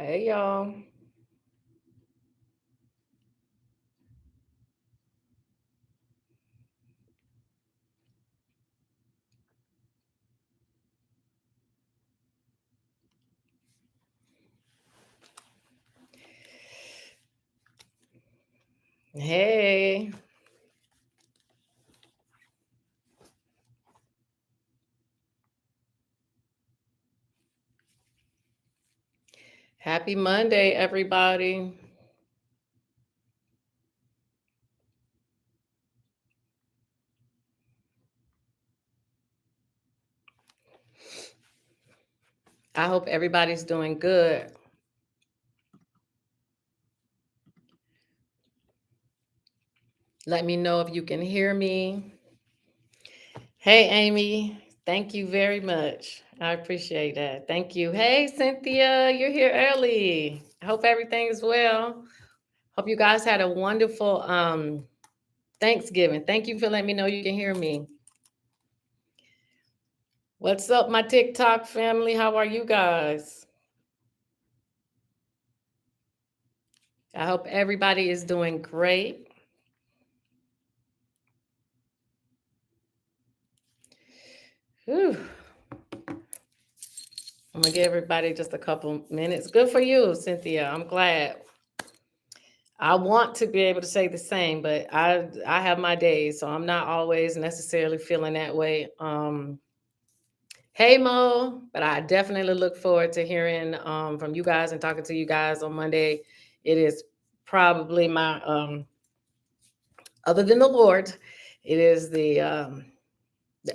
Hey, y'all. Hey. Happy Monday, everybody. I hope everybody's doing good. Let me know if you can hear me. Hey, Amy. Thank you very much. I appreciate that. Thank you. Hey, Cynthia, you're here early. I hope everything's well. Hope you guys had a wonderful Thanksgiving. Thank you for letting me know you can hear me. What's up, my TikTok family? How are you guys? I hope everybody is doing great. Whew. I'm gonna give everybody just a couple minutes. Good for you, Cynthia. I'm glad. I want to be able to say the same, but I have my days, so I'm not always necessarily feeling that way. Hey Mo, but I definitely look forward to hearing from you guys and talking to you guys on Monday. It is probably my other than the Lord, it is the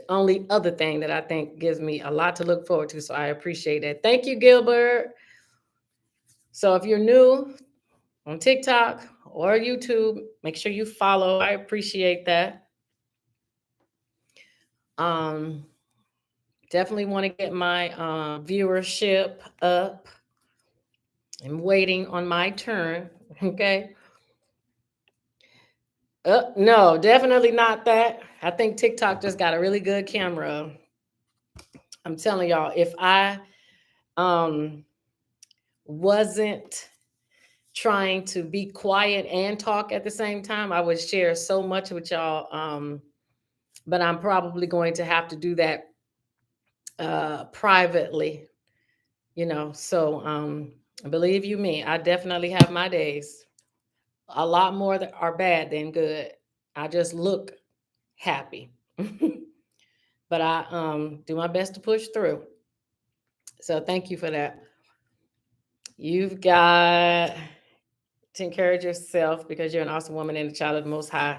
only other thing that I think gives me a lot to look forward to. So I appreciate that. Thank you, Gilbert. So if you're new on TikTok or YouTube, make sure you follow. I appreciate that. Um, Definitely want to get my viewership up. I'm waiting on my turn. Okay. No, definitely not that. I think TikTok just got a really good camera. I'm telling y'all, if I um, wasn't trying to be quiet and talk at the same time, I would share so much with y'all. But I'm probably going to have to do that privately, So believe you me, I definitely have my days. A lot more that are bad than good. I just look happy, but I do my best to push through. So thank you for that. You've got to encourage yourself because you're an awesome woman and a child of the Most High.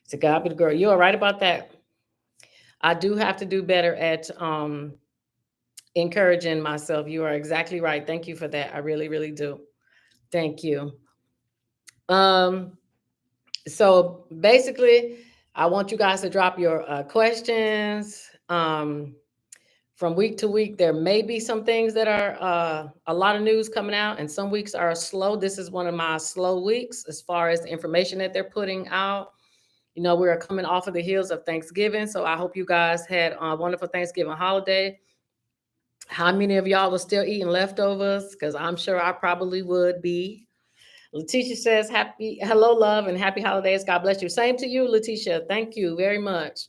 To God be the girl. You are right about that. I do have to do better at encouraging myself. You are exactly right. Thank you for that. I really, really do. Thank you. Um, so basically, I want you guys to drop your questions. From week to week, there may be some things that are a lot of news coming out, and some weeks are slow. This is one of my slow weeks as far as the information that they're putting out. We are coming off of the heels of Thanksgiving, so I hope you guys had a wonderful Thanksgiving holiday. How many of y'all are still eating leftovers? Because I'm sure I probably would be. Letitia says, "Happy hello, love, and happy holidays. God bless you." Same to you, Letitia. Thank you very much.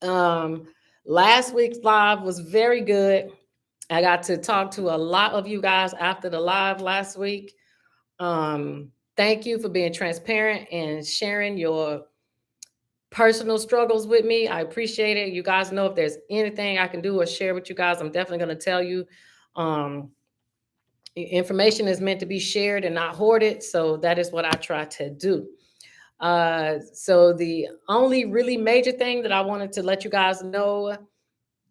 Um, Last week's live was very good. I got to talk to a lot of you guys after the live last week. Thank you for being transparent and sharing your personal struggles with me. I appreciate it. You guys know if there's anything I can do or share with you guys, I'm definitely going to tell you. Um, Information is meant to be shared and not hoarded. So that is what I try to do. So the only really major thing that I wanted to let you guys know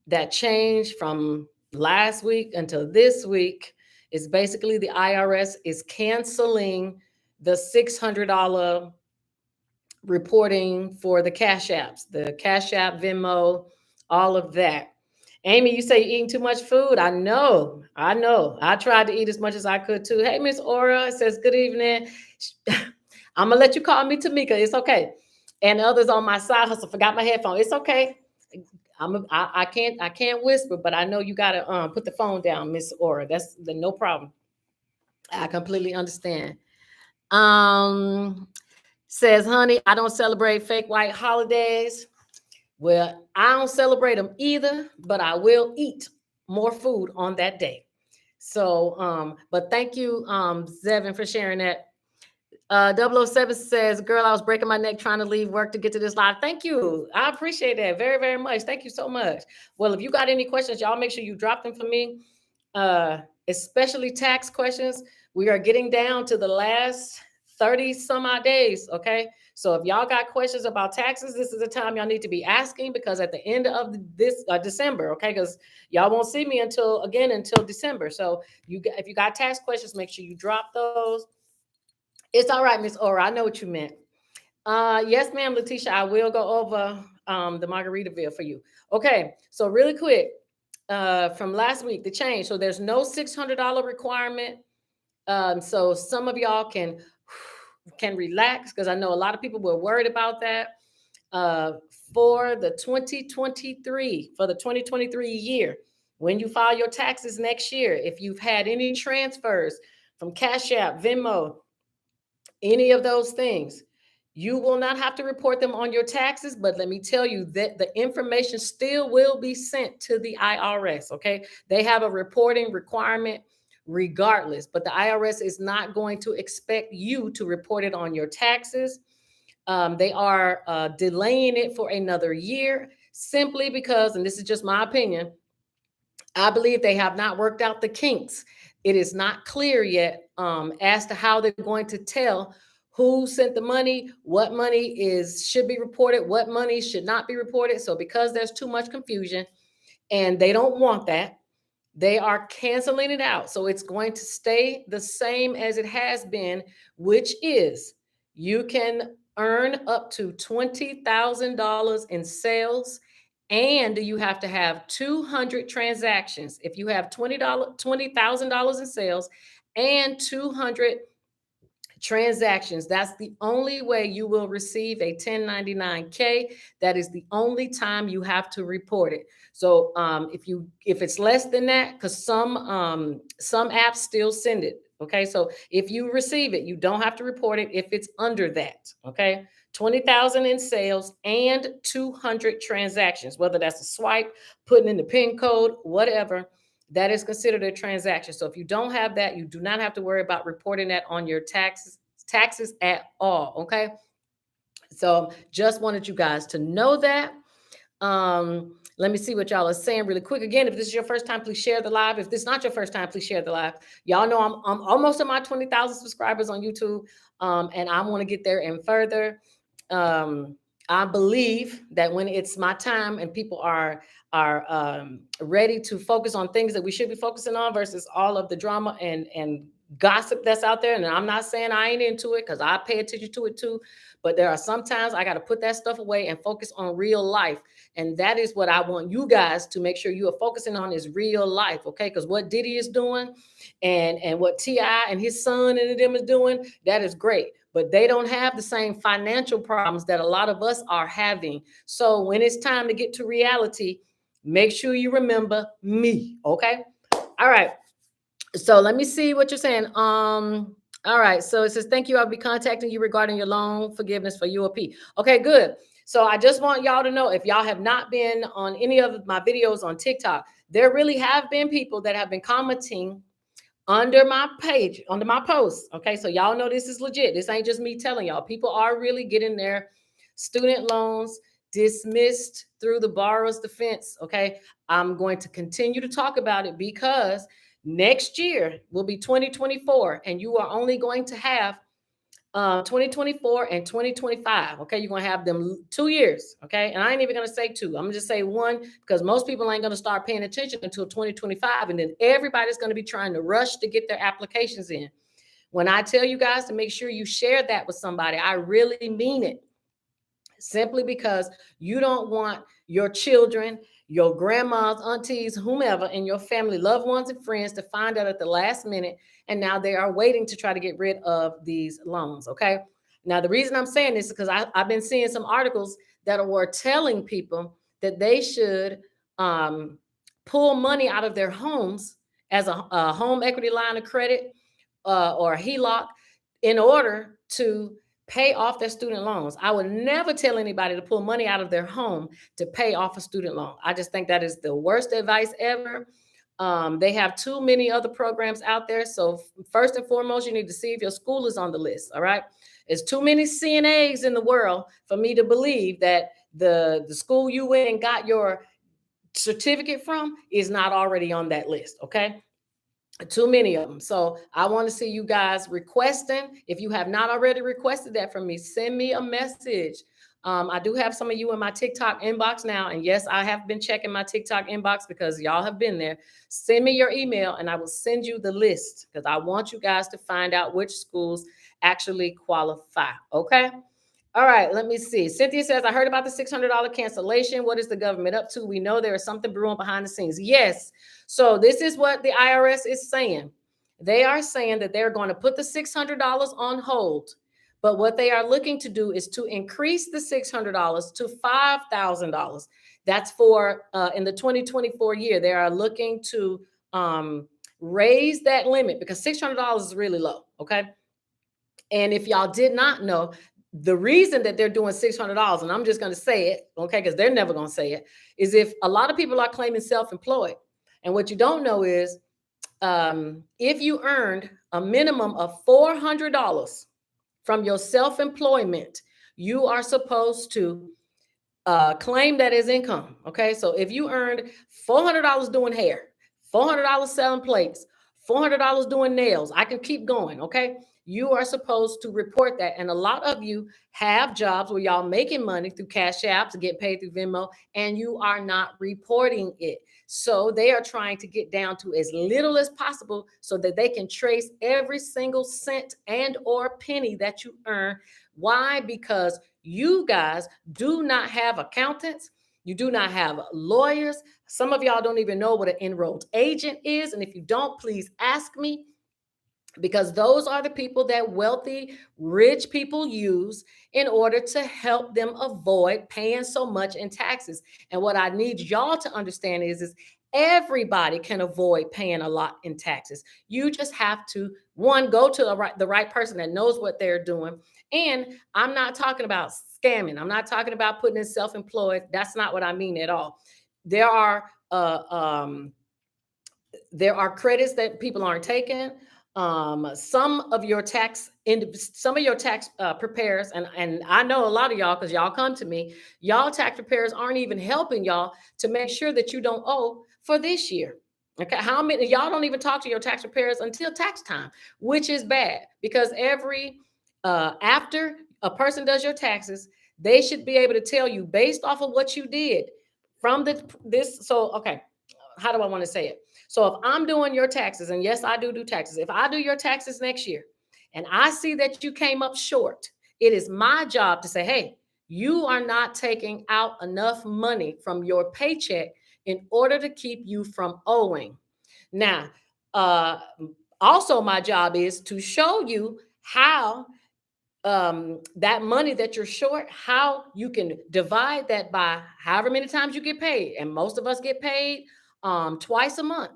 that changed from last week until this week is basically the IRS is canceling the $600 reporting for the Cash Apps, the Cash App, Venmo, all of that. Amy, you say you're eating too much food. I know. I know. I tried to eat as much as I could too. Hey, Miss Aura says, good evening. I'm going to let you call me Tamika. It's okay. And others on my side hustle. Forgot my headphone. It's okay. I can't whisper, but I know you gotta put the phone down, Miss Aura. That's no problem. I completely understand. Um, Says, honey, I don't celebrate fake white holidays. Well, I don't celebrate them either, but I will eat more food on that day. So, but thank you, Zevin, for sharing that. 007 says, girl, I was breaking my neck trying to leave work to get to this live. Thank you. I appreciate that very, very much. Thank you so much. Well, if you got any questions, y'all make sure you drop them for me, uh, especially tax questions. We are getting down to the last 30 some odd days. Okay. So if y'all got questions about taxes, this is the time y'all need to be asking, because at the end of this December, okay, because y'all won't see me until December. So if you got tax questions, make sure you drop those. It's all right, Miss Aura. I know what you meant. Yes, ma'am, Letitia. I will go over the Margaritaville for you. Okay, so really quick, from last week, the change. So there's no $600 requirement. So some of y'all can relax, because I know a lot of people were worried about that. Uh, for the 2023 year, when you file your taxes next year, if you've had any transfers from Cash App, Venmo, any of those things, you will not have to report them on your taxes. But let me tell you that the information still will be sent to the IRS. Okay. They have a reporting requirement regardless, but the IRS is not going to expect you to report it on your taxes. They are delaying it for another year simply because, and this is just my opinion, I believe they have not worked out the kinks. It is not clear yet as to how they're going to tell who sent the money, what money should be reported, what money should not be reported. So because there's too much confusion and they don't want that, they are canceling it out. So it's going to stay the same as it has been, which is you can earn up to $20,000 in sales, and you have to have 200 transactions. If you have $20,000 in sales and 200 transactions, that's the only way you will receive a 1099K. That is the only time you have to report it. So if it's less than that, because some apps still send it. Okay, so if you receive it, you don't have to report it if it's under that. Okay, 20,000 in sales and 200 transactions, whether that's a swipe, putting in the PIN code, whatever, that is considered a transaction. So if you don't have that, you do not have to worry about reporting that on your taxes at all. Okay. So just wanted you guys to know that. Let me see what y'all are saying really quick. Again, if this is your first time, please share the live. If this is not your first time, please share the live. Y'all know I'm almost at my 20,000 subscribers on YouTube, and I want to get there and further. I believe that when it's my time and people are ready to focus on things that we should be focusing on versus all of the drama and gossip that's out there. And I'm not saying I ain't into it, because I pay attention to it too. But there are sometimes I got to put that stuff away and focus on real life. And that is what I want you guys to make sure you are focusing on, is real life. Okay. Because what Diddy is doing and what T.I. and his son and them is doing, that is great. But they don't have the same financial problems that a lot of us are having. So when it's time to get to reality, make sure you remember me. Okay. All right. So let me see what you're saying. All right. So it says, thank you. I'll be contacting you regarding your loan forgiveness for UOP. Okay, good. So I just want y'all to know, if y'all have not been on any of my videos on TikTok, there really have been people that have been commenting under my page, under my posts. Okay. So y'all know this is legit. This ain't just me telling y'all. People are really getting their student loans dismissed through the borrower's defense. Okay. I'm going to continue to talk about it, because next year will be 2024, and you are only going to have 2024 and 2025. Okay, you're gonna have them 2 years. Okay, and I ain't even gonna say two. I'm gonna just say one, because most people ain't gonna start paying attention until 2025, and then everybody's gonna be trying to rush to get their applications in. When I tell you guys to make sure you share that with somebody, I really mean it. Simply because you don't want your children, your grandmas, aunties, whomever in your family, loved ones and friends, to find out at the last minute, and now they are waiting to try to get rid of these loans. Okay. Now, the reason I'm saying this is because I've been seeing some articles that were telling people that they should pull money out of their homes as a home equity line of credit, or HELOC in order to pay off their student loans. I would never tell anybody to pull money out of their home to pay off a student loan. I just think that is the worst advice ever. They have too many other programs out there. So first and foremost, you need to see if your school is on the list. All right. There's too many CNAs in the world for me to believe that the school you went and got your certificate from is not already on that list. Okay. Too many of them. So I want to see you guys requesting. If you have not already requested that from me, send me a message. I do have some of you in my TikTok inbox now. And yes, I have been checking my TikTok inbox because y'all have been there. Send me your email and I will send you the list because I want you guys to find out which schools actually qualify. Okay. All right, let me see. Cynthia says, I heard about the $600 cancellation. What is the government up to? We know there is something brewing behind the scenes. Yes. So this is what the IRS is saying. They are saying that they're going to put the $600 on hold. But what they are looking to do is to increase the $600 to $5,000. That's for in the 2024 year. They are looking to raise that limit because $600 is really low. Okay. And if y'all did not know, the reason that they're doing $600, and I'm just going to say it, okay, because they're never going to say it, is if a lot of people are claiming self-employed. And what you don't know is if you earned a minimum of $400 from your self-employment, you are supposed to claim that as income. Okay, so if you earned $400 doing hair, $400 selling plates, $400 doing nails, I can keep going. Okay, you are supposed to report that. And a lot of you have jobs where y'all making money through Cash Apps, get paid through Venmo, and you are not reporting it. So they are trying to get down to as little as possible so that they can trace every single cent and or penny that you earn. Why? Because you guys do not have accountants. You do not have lawyers. Some of y'all don't even know what an enrolled agent is. And if you don't, please ask me, because those are the people that wealthy, rich people use in order to help them avoid paying so much in taxes. And what I need y'all to understand is everybody can avoid paying a lot in taxes. You just have to, one, go to the right person that knows what they're doing. And I'm not talking about scamming. I'm not talking about putting in self-employed. That's not what I mean at all. There are credits that people aren't taking. Some of your tax preparers, and I know a lot of y'all because y'all come to me, y'all tax preparers aren't even helping y'all to make sure that you don't owe for this year. Okay, how many y'all don't even talk to your tax preparers until tax time, which is bad because every after a person does your taxes, they should be able to tell you based off of what you did from this. So okay, how do I want to say it? So if I'm doing your taxes, and yes, I do taxes. If I do your taxes next year and I see that you came up short, it is my job to say, hey, you are not taking out enough money from your paycheck in order to keep you from owing. Now, also my job is to show you how that money that you're short, how you can divide that by however many times you get paid. And most of us get paid twice a month.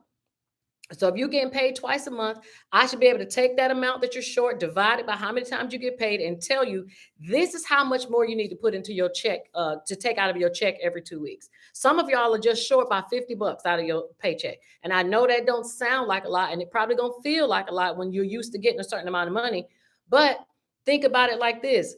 So if you're getting paid twice a month, I should be able to take that amount that you're short, divide it by how many times you get paid, and tell you this is how much more you need to put into your check to take out of your check every 2 weeks. Some of y'all are just short by $50 out of your paycheck. And I know that don't sound like a lot, and it probably don't feel like a lot when you're used to getting a certain amount of money. But think about it like this.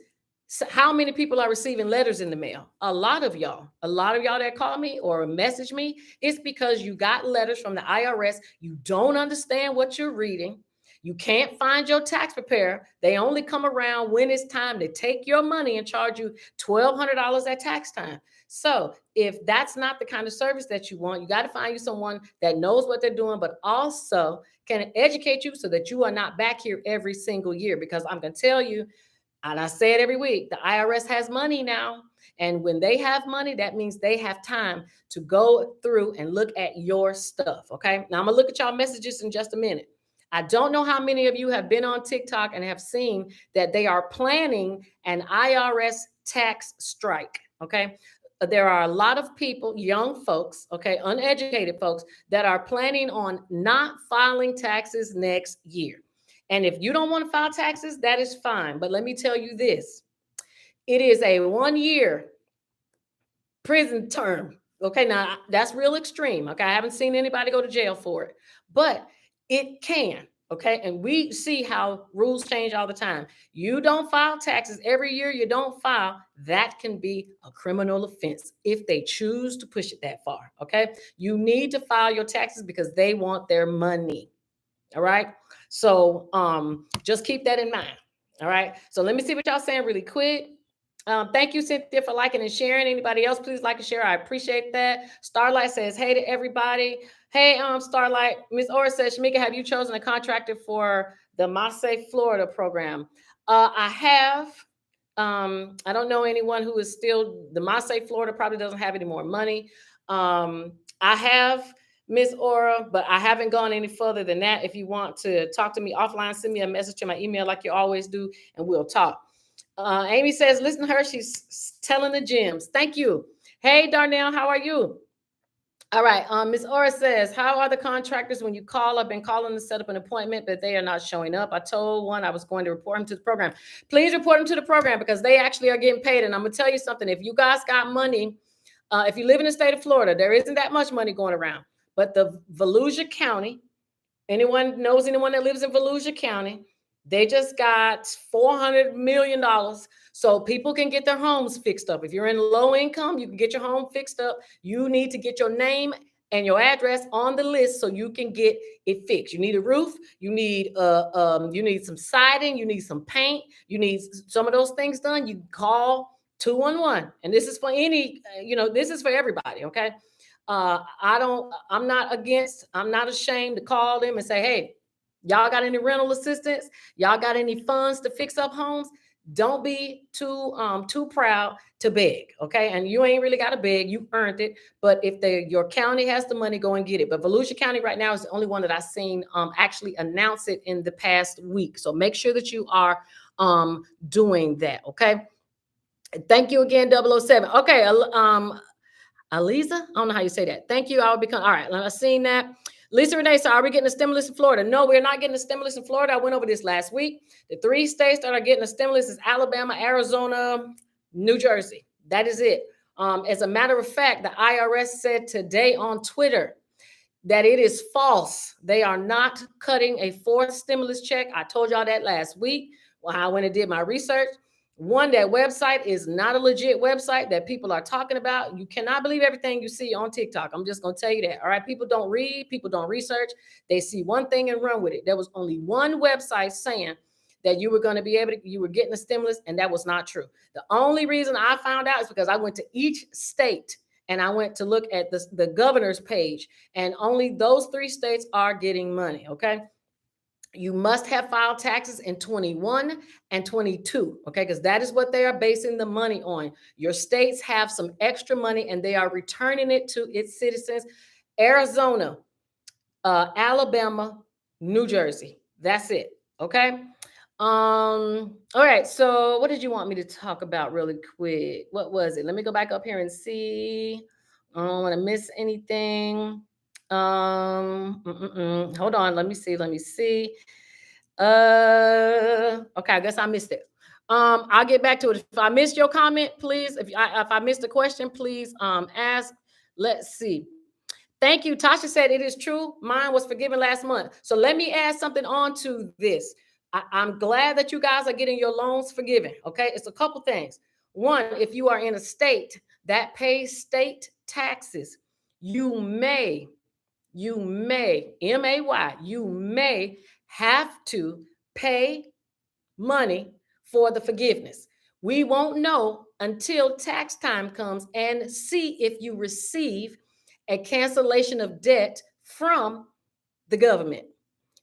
So how many people are receiving letters in the mail? A lot of y'all that call me or message me, it's because you got letters from the IRS. You don't understand what you're reading. You can't find your tax preparer. They only come around when it's time to take your money and charge you $1,200 at tax time. So if that's not the kind of service that you want, you got to find you someone that knows what they're doing, but also can educate you so that you are not back here every single year. Because I'm going to tell you, and I say it every week, the IRS has money now. And when they have money, that means they have time to go through and look at your stuff. Okay. Now I'm going to look at y'all messages in just a minute. I don't know how many of you have been on TikTok and have seen that they are planning an IRS tax strike. Okay. There are a lot of people, young folks, okay, uneducated folks that are planning on not filing taxes next year. And if you don't want to file taxes, that is fine. But let me tell you this, it is a 1 year prison term. Okay, now that's real extreme. Okay, I haven't seen anybody go to jail for it, but it can. Okay, and we see how rules change all the time. You don't file taxes every year, you don't file, that can be a criminal offense if they choose to push it that far. Okay, you need to file your taxes because they want their money. All right, so just keep that in mind. All right, so let me see what y'all saying really quick. Thank you, Cynthia, for liking and sharing. Anybody else, please like and share. I appreciate that. Starlight says, hey to everybody. Hey, Starlight. Miss Ora says, Shamika, have you chosen a contractor for the Masse Florida program? I have. I don't know anyone who is still, the Masse Florida probably doesn't have any more money. I have, Miss Aura, but I haven't gone any further than that. If you want to talk to me offline, send me a message to my email like you always do, and we'll talk. Amy says, listen to her. She's telling the gems. Thank you. Hey, Darnell, how are you? All right. Ms. Ora says, how are the contractors when you call? I've been calling to set up an appointment, but they are not showing up. I told one I was going to report them to the program. Please report them to the program because they actually are getting paid. And I'm going to tell you something. If you guys got money, if you live in the state of Florida, there isn't that much money going around. But the Volusia County, anyone knows anyone that lives in Volusia County, they just got $400 million so people can get their homes fixed up. If you're in low income, you can get your home fixed up. You need to get your name and your address on the list so you can get it fixed. You need a roof, you need some siding, you need some paint, you need some of those things done. You call 211, and this is for any, this is for everybody. Okay. I'm not ashamed to call them and say, hey, y'all got any rental assistance? Y'all got any funds to fix up homes? Don't be too proud to beg, okay? And you ain't really got to beg, you earned it. But if your county has the money, go and get it. But Volusia County right now is the only one that I've seen actually announce it in the past week. So make sure that you are doing that, okay? Thank you again, 007. Okay, Aliza, I don't know how you say that. Thank you. I'll become all right. I've seen that. Lisa Renee, so are we getting a stimulus in Florida? No, we're not getting a stimulus in Florida. I went over this last week. The 3 states that are getting a stimulus is Alabama, Arizona, New Jersey. That is it. As a matter of fact, the IRS said today on Twitter that it is false. They are not cutting a 4th stimulus check. I told y'all that last week when I went and did my research. One, that website is not a legit website that people are talking about. You cannot believe everything you see on TikTok. I'm just going to tell you that. All right. People don't read, people don't research. They see one thing and run with it. There was only one website saying that you were going to be able to, you were getting a stimulus, and that was not true. The only reason I found out is because I went to each state and I went to look at the governor's page, and only those 3 states are getting money. Okay. You must have filed taxes in 21 and 22, okay? Because that is what they are basing the money on. Your states have some extra money and they are returning it to its citizens. Arizona, Alabama, New Jersey. That's it, okay? All right, so what did you want me to talk about really quick? What was it? Let me go back up here and see. I don't want to miss anything. Hold on, let me see. Okay, I guess I missed it. I'll get back to it. If I missed your comment, please, if I missed a question, please ask. Let's see. Thank you. Tasha said it is true. Mine was forgiven last month. So let me add something on to this. I'm glad that you guys are getting your loans forgiven. Okay, it's a couple things. One, if you are in a state that pays state taxes, you may, M-A-Y, you may have to pay money for the forgiveness. We won't know until tax time comes and see if you receive a cancellation of debt from the government.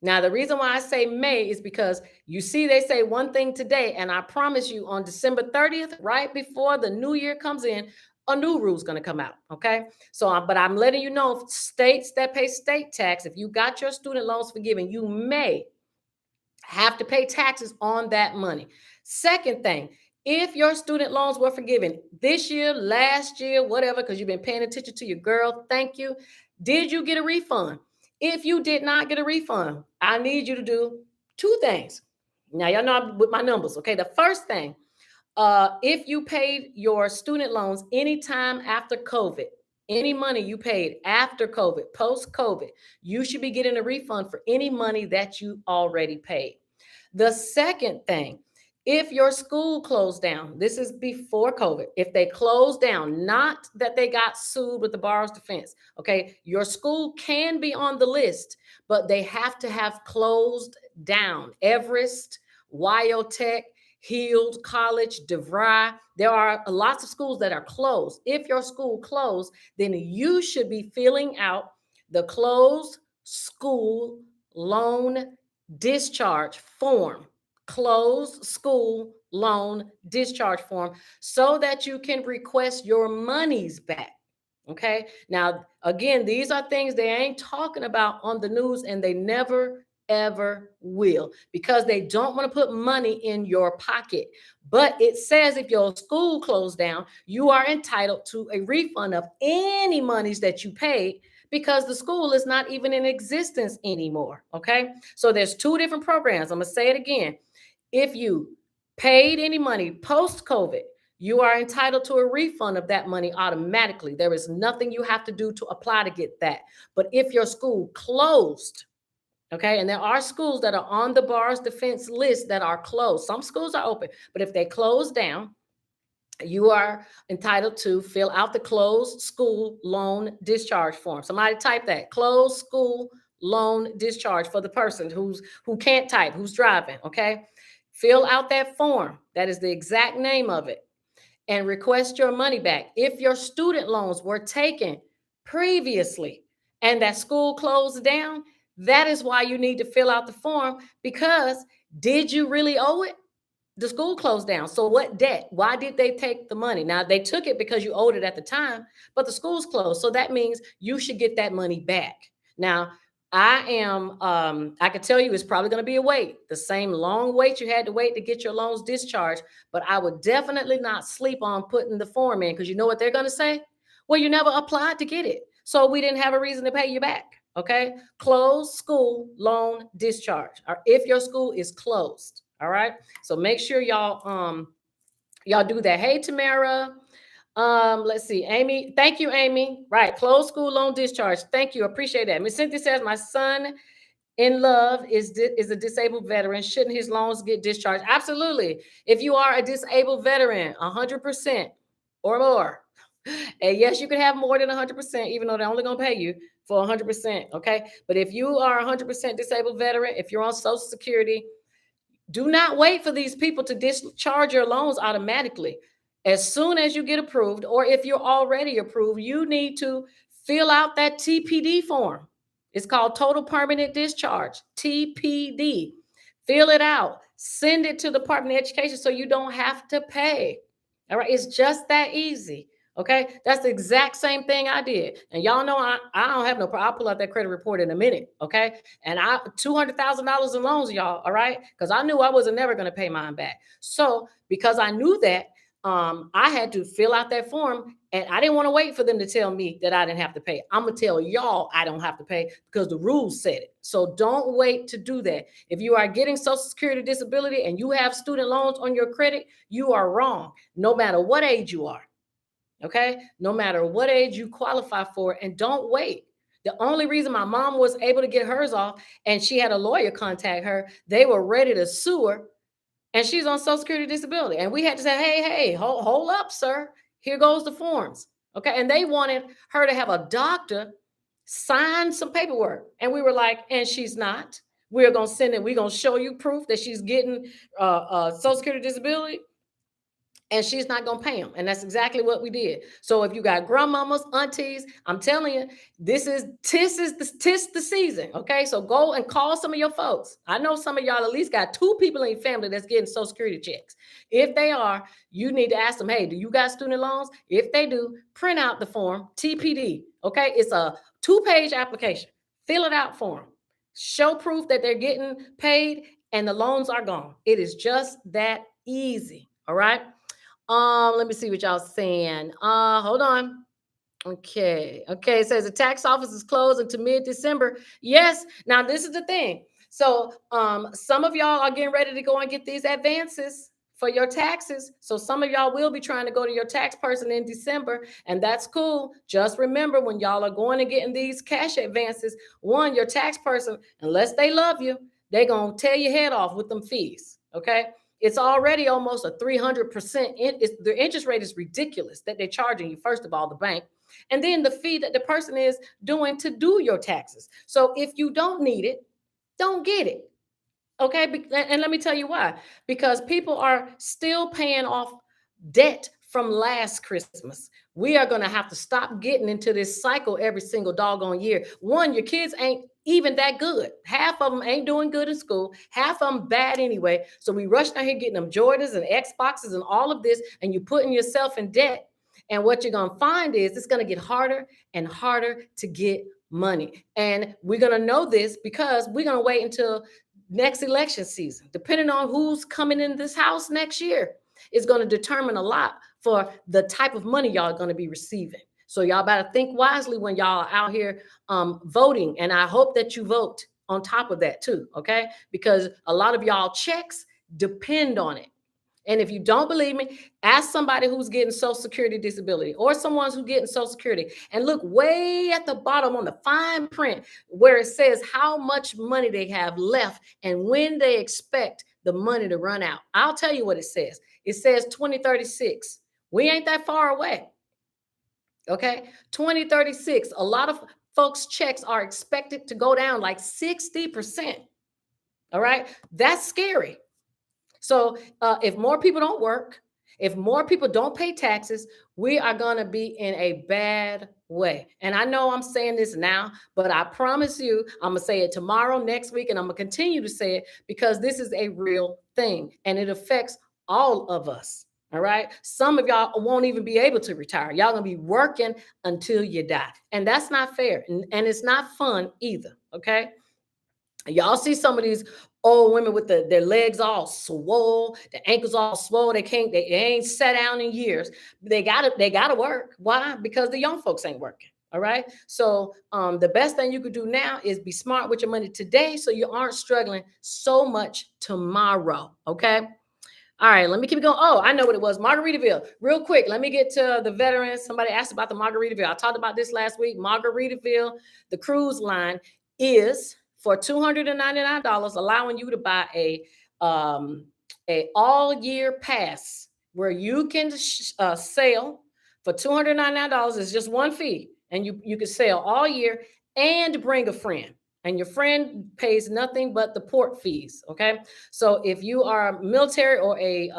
Now, the reason why I say may is because you see, they say one thing today, and I promise you on December 30th, right before the new year comes in, a new rule is going to come out. Okay. So, but I'm letting you know, states that pay state tax, if you got your student loans forgiven, you may have to pay taxes on that money. Second thing, if your student loans were forgiven this year, last year, whatever, because you've been paying attention to your girl, thank you. Did you get a refund? If you did not get a refund, I need you to do Two things. Now, y'all know I'm with my numbers. Okay. The first thing, if you paid your student loans anytime after COVID, any money you paid after COVID, post COVID, you should be getting a refund for any money that you already paid. The second thing, if your school closed down, this is before COVID, if they closed down, not that they got sued with the borrower's defense, okay, your school can be on the list, but they have to have closed down. Everest, Wyotech, Heald College, DeVry. There are lots of schools that are closed. If your school closed, then you should be filling out the closed school loan discharge form, closed school loan discharge form, so that you can request your monies back. Okay. Now, again, these are things they ain't talking about on the news, and they never ever will, because they don't want to put money in your pocket. But it says if your school closed down, you are entitled to a refund of any monies that you paid, because the school is not even in existence anymore. Okay. So there's two different programs. I'm going to say it again. If you paid any money post COVID, you are entitled to a refund of that money automatically. There is nothing you have to do to apply to get that. But if your school closed, okay, and there are schools that are on the borrower's defense list that are closed. Some schools are open, but if they close down, you are entitled to fill out the closed school loan discharge form. Somebody type that, closed school loan discharge, for the person who can't type, who's driving. Okay, fill out that form. That is the exact name of it, and request your money back. If your student loans were taken previously and that school closed down, that is why you need to fill out the form, because did you really owe it? The school closed down. So what debt? Why did they take the money? Now, they took it because you owed it at the time, but the school's closed. So that means you should get that money back. Now, I can tell you it's probably going to be a wait, the same long wait you had to wait to get your loans discharged. But I would definitely not sleep on putting the form in, because you know what they're going to say? Well, you never applied to get it, so we didn't have a reason to pay you back. Okay. Closed school loan discharge, or if your school is closed. All right. So make sure y'all do that. Hey, Tamara. Let's see. Amy, thank you, Amy. Right. Closed school loan discharge. Thank you. Appreciate that. Miss Cynthia says my son in love is a disabled veteran. Shouldn't his loans get discharged? Absolutely. If you are a disabled veteran, 100% or more. And yes, you can have more than 100%, even though they're only going to pay you for 100%. Okay. But if you are 100% disabled veteran, if you're on Social Security, do not wait for these people to discharge your loans automatically. As soon as you get approved, or if you're already approved, you need to fill out that TPD form. It's called Total Permanent Discharge, TPD. Fill it out, send it to the Department of Education so you don't have to pay. All right, it's just that easy. Okay, that's the exact same thing I did. And y'all know I don't have no problem. I'll pull out that credit report in a minute. Okay, and I $200,000 in loans, y'all. All right, because I knew I wasn't never going to pay mine back. So because I knew that, I had to fill out that form, and I didn't want to wait for them to tell me that I didn't have to pay. I'm gonna tell y'all I don't have to pay because the rules said it. So don't wait to do that. If you are getting Social Security disability and you have student loans on your credit, you are wrong, no matter what age you are. Okay, no matter what age you qualify for, and don't wait. The only reason my mom was able to get hers off, and she had a lawyer contact her, they were ready to sue her, and she's on Social Security disability. And we had to say, hey, hold up, sir. Here goes the forms. Okay. And they wanted her to have a doctor sign some paperwork. And we were like, and she's not. We're going to send it. We're going to show you proof that she's getting Social Security disability, and she's not going to pay them. And that's exactly what we did. So if you got grandmamas, aunties, I'm telling you, tis the season. Okay. So go and call some of your folks. I know some of y'all at least got two people in your family that's getting Social Security checks. If they are, you need to ask them, hey, do you got student loans? If they do, print out the form, TPD. Okay. It's a 2-page application. Fill it out for them. Show proof that they're getting paid and the loans are gone. It is just that easy. All right. Let me see what y'all saying. Hold on. Okay. It says the tax office is closed until mid-December. Yes. Now this is the thing. So some of y'all are getting ready to go and get these advances for your taxes. So some of y'all will be trying to go to your tax person in December, and that's cool. Just remember, when y'all are going and getting these cash advances, one, your tax person, unless they love you, they're gonna tear your head off with them fees. Okay. It's already almost a 300%. The interest rate is ridiculous that they're charging you, first of all, the bank, and then the fee that the person is doing to do your taxes. So if you don't need it, don't get it. Okay. And let me tell you why. Because people are still paying off debt from last Christmas. We are going to have to stop getting into this cycle every single doggone year. One, your kids ain't even that good. Half of them ain't doing good in school. Half of them bad anyway. So we rush down here getting them Jordans and Xboxes and all of this, and you're putting yourself in debt. And what you're going to find is it's going to get harder and harder to get money. And we're going to know this because we're going to wait until next election season. Depending on who's coming in this house next year, is going to determine a lot for the type of money y'all are going to be receiving. So y'all better think wisely when y'all are out here voting. And I hope that you vote on top of that too, okay? Because a lot of y'all checks depend on it. And if you don't believe me, ask somebody who's getting Social Security disability, or someone who's getting Social Security, and look way at the bottom on the fine print where it says how much money they have left and when they expect the money to run out. I'll tell you what it says. It says 2036. We ain't that far away. Okay. 2036. A lot of folks' checks are expected to go down like 60%. All right. That's scary. So if more people don't work, if more people don't pay taxes, we are going to be in a bad way. And I know I'm saying this now, but I promise you, I'm going to say it tomorrow, next week, and I'm going to continue to say it because this is a real thing and it affects all of us. All right. Some of y'all won't even be able to retire. Y'all going to be working until you die. And that's not fair. And it's not fun either. Okay. Y'all see some of these old women with their legs all swole, the ankles all swole. They ain't sat down in years. They gotta work. Why? Because the young folks ain't working. All right. So the best thing you could do now is be smart with your money today so you aren't struggling so much tomorrow. Okay. All right, let me keep going. Oh, I know what it was. Margaritaville. Real quick, let me get to the veterans. Somebody asked about the Margaritaville. I talked about this last week. Margaritaville, the cruise line, is for $299, allowing you to buy a all year pass where you can sail for $299. It's just one fee, and you can sail all year and bring a friend. And your friend pays nothing but the port fees. Okay. So if you are military or a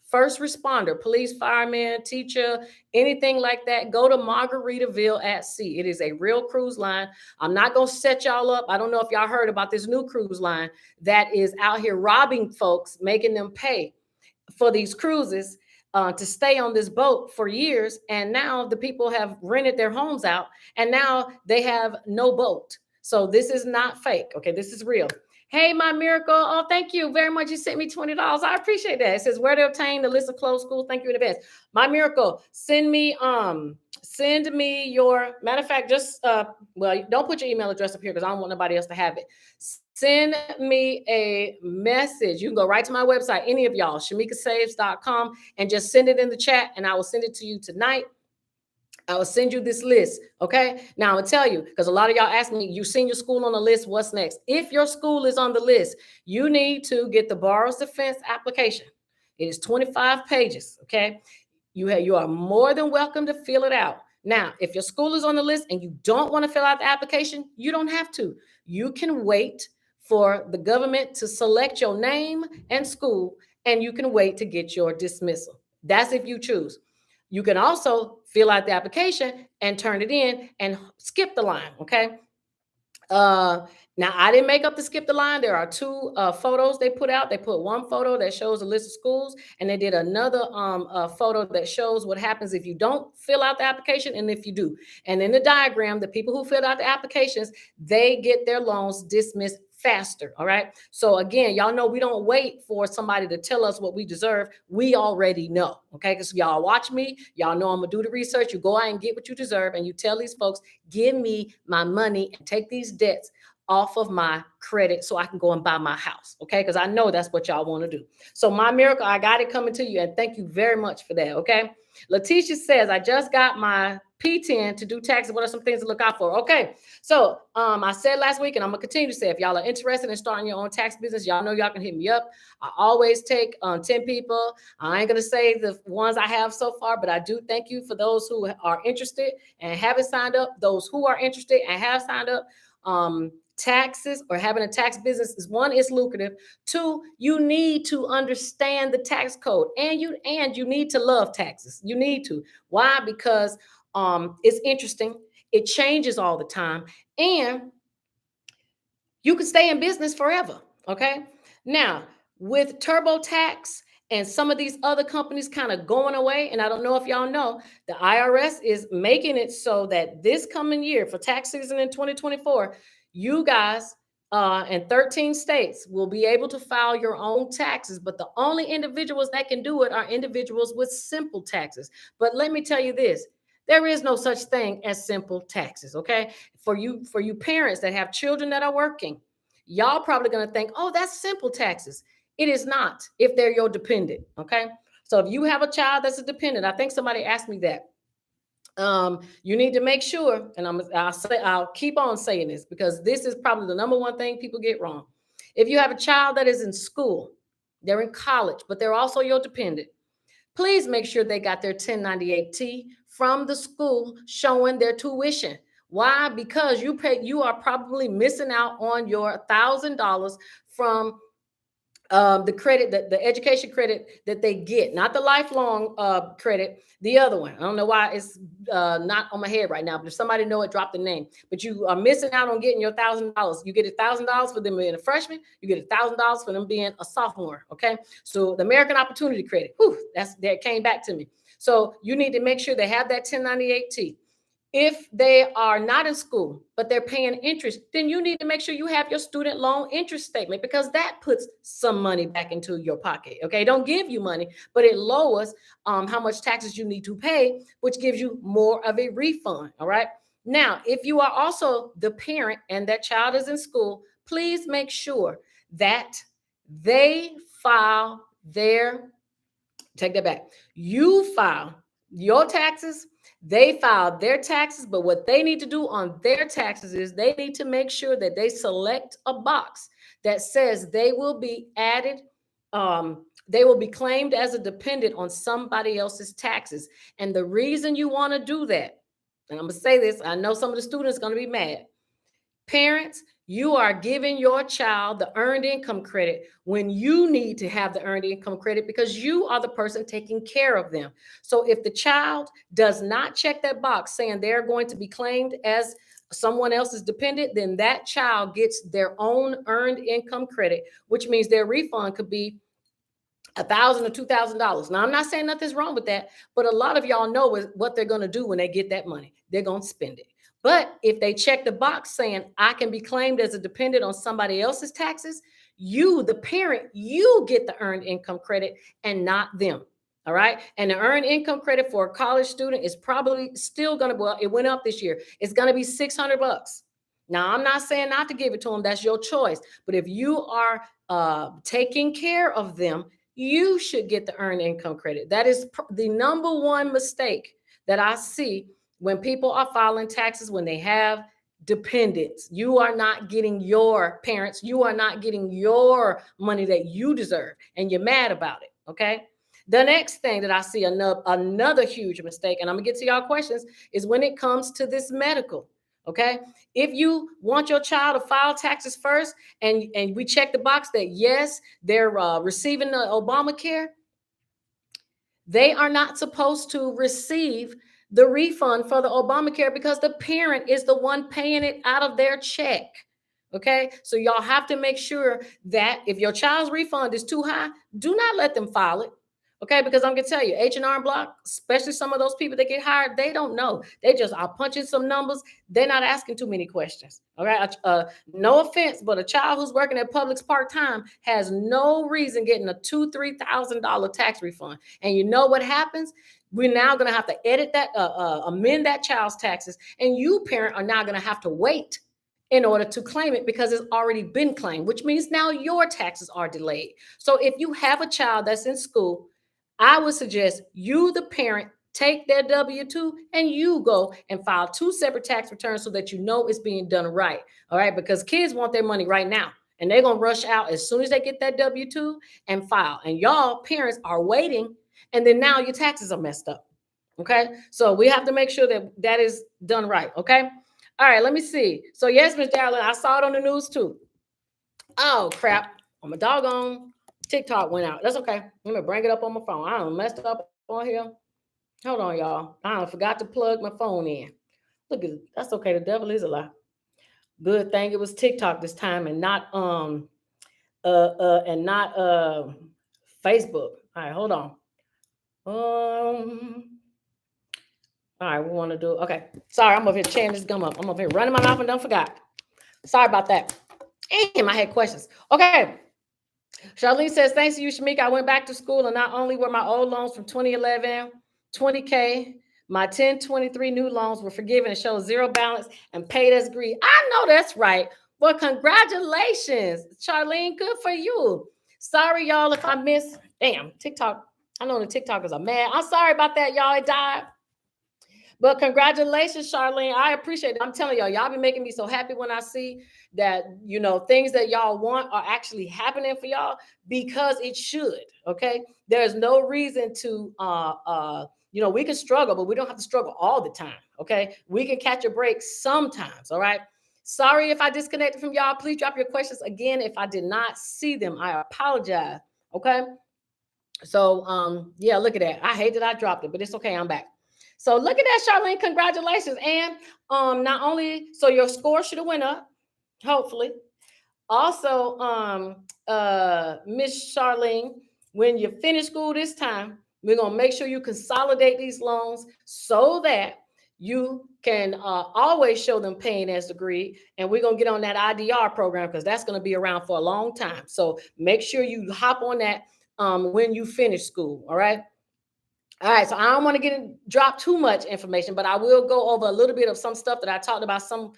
first responder, police, fireman, teacher, anything like that, go to Margaritaville at Sea. It is a real cruise line. I'm not going to set y'all up. I don't know if y'all heard about this new cruise line that is out here robbing folks, making them pay for these cruises to stay on this boat for years. And now the people have rented their homes out and now they have no boat. So this is not fake. Okay, this is real. Hey, my miracle. Oh, thank you very much. You sent me $20. I appreciate that. It says where to obtain the list of closed schools. Thank you in advance. My miracle. Send me your, matter of fact, just well, don't put your email address up here because I don't want nobody else to have it. Send me a message. You can go right to my website, any of y'all, shamikasaves.com, and just send it in the chat and I will send it to you tonight. I will send you this list. Okay. Now I'm gonna tell you, because a lot of y'all ask me, you seen your school on the list, what's next? If your school is on the list, you need to get the borrower's defense application. It is 25 pages. Okay. You are more than welcome to fill it out. Now, if your school is on the list and you don't want to fill out the application, you don't have to. You can wait for the government to select your name and school, and you can wait to get your dismissal. That's if you choose. You can also fill out the application and turn it in and skip the line. Okay. Now I didn't make up the skip the line. There are two photos they put out. They put one photo that shows a list of schools, and they did another photo that shows what happens if you don't fill out the application and if you do. And in the diagram, the people who filled out the applications, they get their loans dismissed faster. All right. So again, y'all know we don't wait for somebody to tell us what we deserve. We already know. Okay. Because y'all watch me. Y'all know I'm going to do the research. You go out and get what you deserve. And you tell these folks, give me my money and take these debts off of my credit so I can go and buy my house. Okay. Because I know that's what y'all want to do. So my miracle, I got it coming to you. And thank you very much for that. Okay. Letitia says, I just got my P10 to do taxes. What are some things to look out for? Okay. So I said last week, and I'm gonna continue to say, if y'all are interested in starting your own tax business, y'all know y'all can hit me up. I always take 10 people. I ain't gonna say the ones I have so far, but I do thank you for those who are interested and haven't signed up. Those who are interested and have signed up. Taxes or having a tax business is one, it's lucrative. Two, you need to understand the tax code, and you need to love taxes. You need to. Why? Because it's interesting. It changes all the time, and you can stay in business forever. Okay. Now, with TurboTax and some of these other companies kind of going away, and I don't know if y'all know, the IRS is making it so that this coming year for tax season in 2024, you guys in 13 states will be able to file your own taxes, but the only individuals that can do it are individuals with simple taxes. But let me tell you this, there is no such thing as simple taxes. Okay. For you parents that have children that are working, y'all probably going to think, oh, that's simple taxes. It is not if they're your dependent. Okay. So if you have a child that's a dependent, I think somebody asked me that. You need to make sure, and I'll keep on saying this because this is probably the number one thing people get wrong. If you have a child that is in school, they're in college, but they're also your dependent, please make sure they got their 1098T from the school showing their tuition. Why? Because you are probably missing out on your $1,000 from the credit, the education credit that they get, not the lifelong credit, the other one. I don't know why it's not on my head right now, but if somebody know it, drop the name. But you are missing out on getting your $1,000. You get $1,000 for them being a freshman. You get $1,000 for them being a sophomore. Okay, so the American Opportunity Credit, that came back to me. So you need to make sure they have that 1098T. If they are not in school, but they're paying interest, then you need to make sure you have your student loan interest statement, because that puts some money back into your pocket. Okay, don't give you money, but it lowers how much taxes you need to pay, which gives you more of a refund. All right. Now, if you are also the parent and that child is in school, please make sure that they file take that back. You file your taxes, they file their taxes, but what they need to do on their taxes is they need to make sure that they select a box that says they will be added, they will be claimed as a dependent on somebody else's taxes. And the reason you want to do that, and I'm going to say this, I know some of the students are going to be mad. Parents, you are giving your child the earned income credit when you need to have the earned income credit because you are the person taking care of them. So if the child does not check that box saying they're going to be claimed as someone else's dependent, then that child gets their own earned income credit, which means their refund could be $1,000 or $2,000. Now, I'm not saying nothing's wrong with that, but a lot of y'all know what they're going to do when they get that money. They're going to spend it. But if they check the box saying I can be claimed as a dependent on somebody else's taxes, you, the parent, you get the earned income credit and not them. All right. And the earned income credit for a college student is probably still going to, well, it went up this year. It's going to be $600. Now, I'm not saying not to give it to them. That's your choice. But if you are taking care of them, you should get the earned income credit. That is the number one mistake that I see when people are filing taxes, when they have dependents. You are not getting your parents, you are not getting your money that you deserve, and you're mad about it. Okay. The next thing that I see, another huge mistake, and I'm gonna get to y'all questions, is when it comes to this medical. Okay. If you want your child to file taxes first, and we check the box that yes, they're receiving the Obamacare, they are not supposed to receive the refund for the Obamacare because the parent is the one paying it out of their check. Okay. So y'all have to make sure that if your child's refund is too high, do not let them file it. Okay. Because I'm going to tell you, H&R Block, especially some of those people that get hired, they don't know. They just are punching some numbers. They're not asking too many questions. All right. No offense, but a child who's working at Publix part-time has no reason getting a $2,000, $3,000 tax refund. And you know what happens? We're now going to have to edit that, amend that child's taxes. And you, parent, are now going to have to wait in order to claim it because it's already been claimed, which means now your taxes are delayed. So if you have a child that's in school, I would suggest you, the parent, take their W-2 and you go and file two separate tax returns so that you know it's being done right. All right, because kids want their money right now and they're going to rush out as soon as they get that W-2 and file. And y'all parents are waiting, and then now your taxes are messed up. Okay, so we have to make sure that that is done right. Okay, all right, let me see. So yes, Miss Darlene, I saw it on the news too. Oh crap, on my doggone TikTok went out. That's okay. Let me bring it up on my phone. I done messed up on here. Hold on, y'all. I done forgot to plug my phone in. Look at, that's okay. The devil is a lie. Good thing it was TikTok this time and not Facebook. All right, hold on. All right, we want to do, okay. Sorry, I'm over here chewing this gum up. I'm over here running my mouth and don't forgot. Sorry about that. Damn, I had questions. Okay. Charlene says, thanks to you, Shamika. I went back to school, and not only were my old loans from 2011, 20K, my 1023 new loans were forgiven and showed zero balance and paid as agreed. I know that's right. Well, congratulations, Charlene. Good for you. Sorry, y'all, if I missed. Damn, TikTok. I know the TikTokers are mad. I'm sorry about that, y'all. It died. But congratulations, Charlene. I appreciate it. I'm telling y'all, y'all be making me so happy when I see that, you know, things that y'all want are actually happening for y'all, because it should. Okay. There's no reason to you know, we can struggle, but we don't have to struggle all the time. Okay. We can catch a break sometimes. All right. Sorry if I disconnected from y'all. Please drop your questions again. If I did not see them, I apologize. Okay. So yeah, look at that. I hate that I dropped it, but it's okay. I'm back. So look at that, Charlene. Congratulations. And not only, so your score should have went up, hopefully. Also, Miss Charlene, when you finish school this time, we're gonna make sure you consolidate these loans so that you can always show them paying as agreed. And we're gonna get on that IDR program because that's gonna be around for a long time. So make sure you hop on that when you finish school. All right. All right, so I don't want to drop too much information, but I will go over a little bit of some stuff that I talked about, some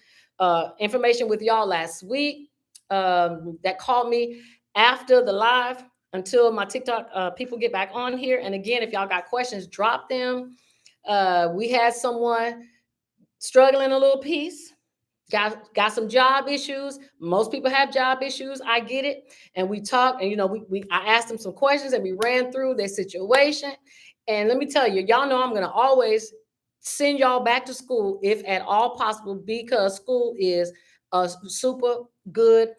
information with y'all last week that called me after the live until my TikTok people get back on here. And again, if y'all got questions, drop them. We had someone struggling a little piece. Got some job issues. Most people have job issues. I get it. And we talked, and you know, I asked them some questions and we ran through their situation. And let me tell you, y'all know I'm gonna always send y'all back to school if at all possible, because school is a super good,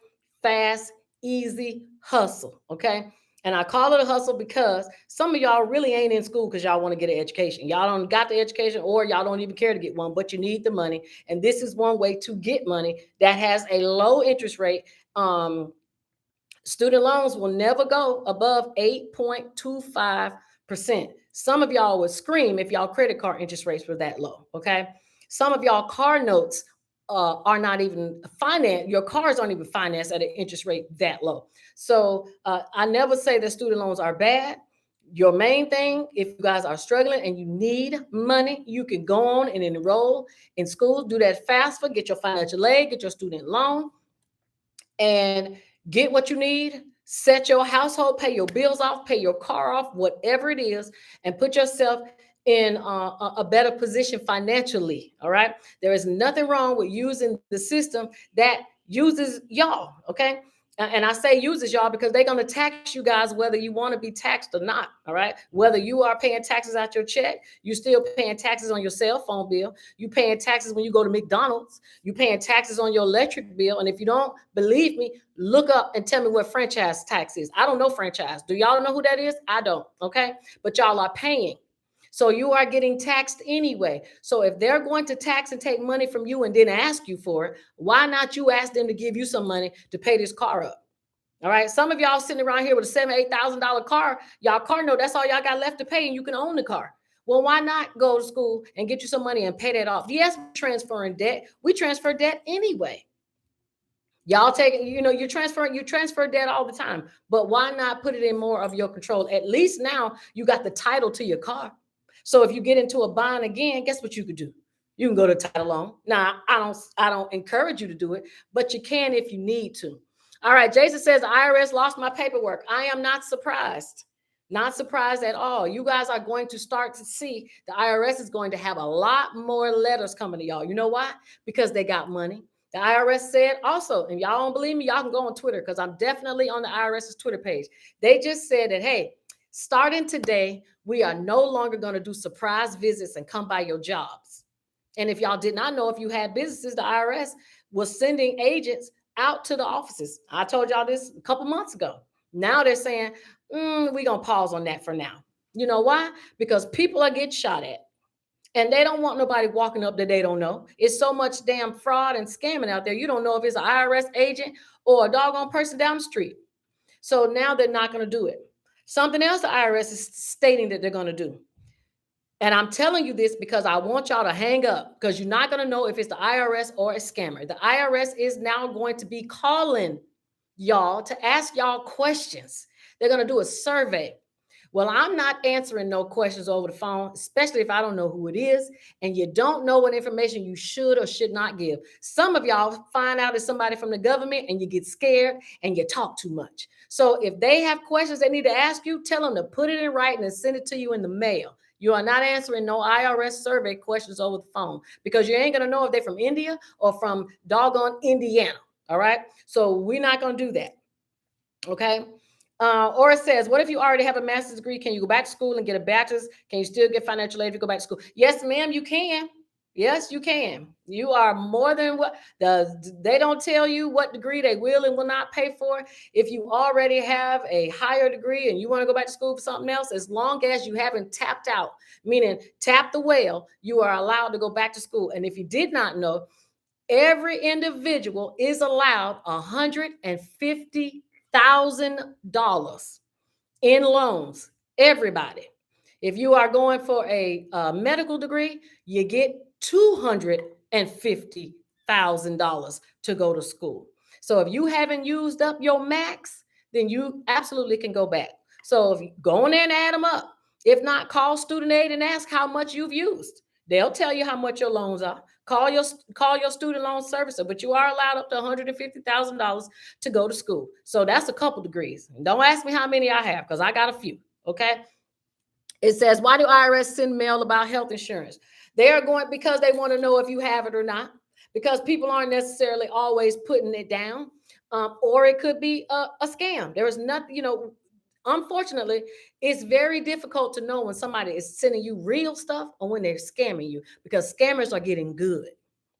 fast, easy hustle. Okay. And I call it a hustle because some of y'all really ain't in school because y'all want to get an education. Y'all don't got the education, or y'all don't even care to get one, but you need the money. And this is one way to get money that has a low interest rate. Student loans will never go above 8.25%. Some of y'all would scream if y'all credit card interest rates were that low. Okay. Some of y'all car notes are not even financed. Your cars aren't even financed at an interest rate that low. So I never say that student loans are bad. Your main thing, if you guys are struggling and you need money, you can go on and enroll in school. Do that FAFSA, get your financial aid, get your student loan, and get what you need. Set your household, pay your bills off, pay your car off, whatever it is, and put yourself in a better position financially. All right. There is nothing wrong with using the system that uses y'all. Okay. And I say uses y'all because they're going to tax you guys whether you want to be taxed or not. All right. Whether you are paying taxes out your check, you still paying taxes on your cell phone bill. You paying taxes when you go to McDonald's. You paying taxes on your electric bill. And if you don't believe me, look up and tell me what franchise tax is. I don't know franchise. Do y'all know who that is? I don't. Okay. But y'all are paying. So you are getting taxed anyway. So if they're going to tax and take money from you and then ask you for it, why not you ask them to give you some money to pay this car up? All right. Some of y'all sitting around here with a $7,000-$8,000 car. Y'all car note, that's all y'all got left to pay, and you can own the car. Well, why not go to school and get you some money and pay that off? Yes, transferring debt. We transfer debt anyway. Y'all take, you know, you transfer debt all the time, but why not put it in more of your control? At least now you got the title to your car. So if you get into a bind again, guess what you could do? You can go to title loan. Now, I don't encourage you to do it, but you can if you need to. All right, Jason says the IRS lost my paperwork. I am not surprised. Not surprised at all. You guys are going to start to see the IRS is going to have a lot more letters coming to y'all. You know why? Because they got money. The IRS said also, and y'all don't believe me, y'all can go on Twitter because I'm definitely on the IRS's Twitter page. They just said that, hey, starting today, we are no longer going to do surprise visits and come by your jobs. And if y'all did not know, if you had businesses, the IRS was sending agents out to the offices. I told y'all this a couple months ago. Now they're saying, we're going to pause on that for now. You know why? Because people are getting shot at. And they don't want nobody walking up that they don't know. It's so much damn fraud and scamming out there. You don't know if it's an IRS agent or a doggone person down the street. So now they're not going to do it. Something else the IRS is stating that they're going to do. And I'm telling you this because I want y'all to hang up, because you're not going to know if it's the IRS or a scammer. The IRS is now going to be calling y'all to ask y'all questions. They're going to do a survey. Well, I'm not answering no questions over the phone, especially if I don't know who it is and you don't know what information you should or should not give. Some of y'all find out it's somebody from the government and you get scared and you talk too much. So if they have questions they need to ask you, tell them to put it in writing and send it to you in the mail. You are not answering no IRS survey questions over the phone, because you ain't going to know if they're from India or from doggone Indiana. All right. So we're not going to do that. Okay. Or it says, what if you already have a master's degree? Can you go back to school and get a bachelor's? Can you still get financial aid if you go back to school? Yes, ma'am, you can. Yes, you can. You are more than what they don't tell you what degree they will and will not pay for. If you already have a higher degree and you want to go back to school for something else, as long as you haven't tapped out, meaning tap the well, you are allowed to go back to school. And if you did not know, every individual is allowed $150,000 in loans. Everybody. If you are going for a medical degree, you get $250,000 to go to school. So if you haven't used up your max, then you absolutely can go back. So if you go in there and add them up, if not, call student aid and ask how much you've used. They'll tell you how much your loans are. Call your student loan servicer, but you are allowed up to $150,000 to go to school. So that's a couple degrees. Don't ask me how many I have, because I got a few. Okay. It says, why do IRS send mail about health insurance? They are going because they want to know if you have it or not, because people aren't necessarily always putting it down. Or it could be a scam. There is nothing, unfortunately, it's very difficult to know when somebody is sending you real stuff or when they're scamming you, because scammers are getting good.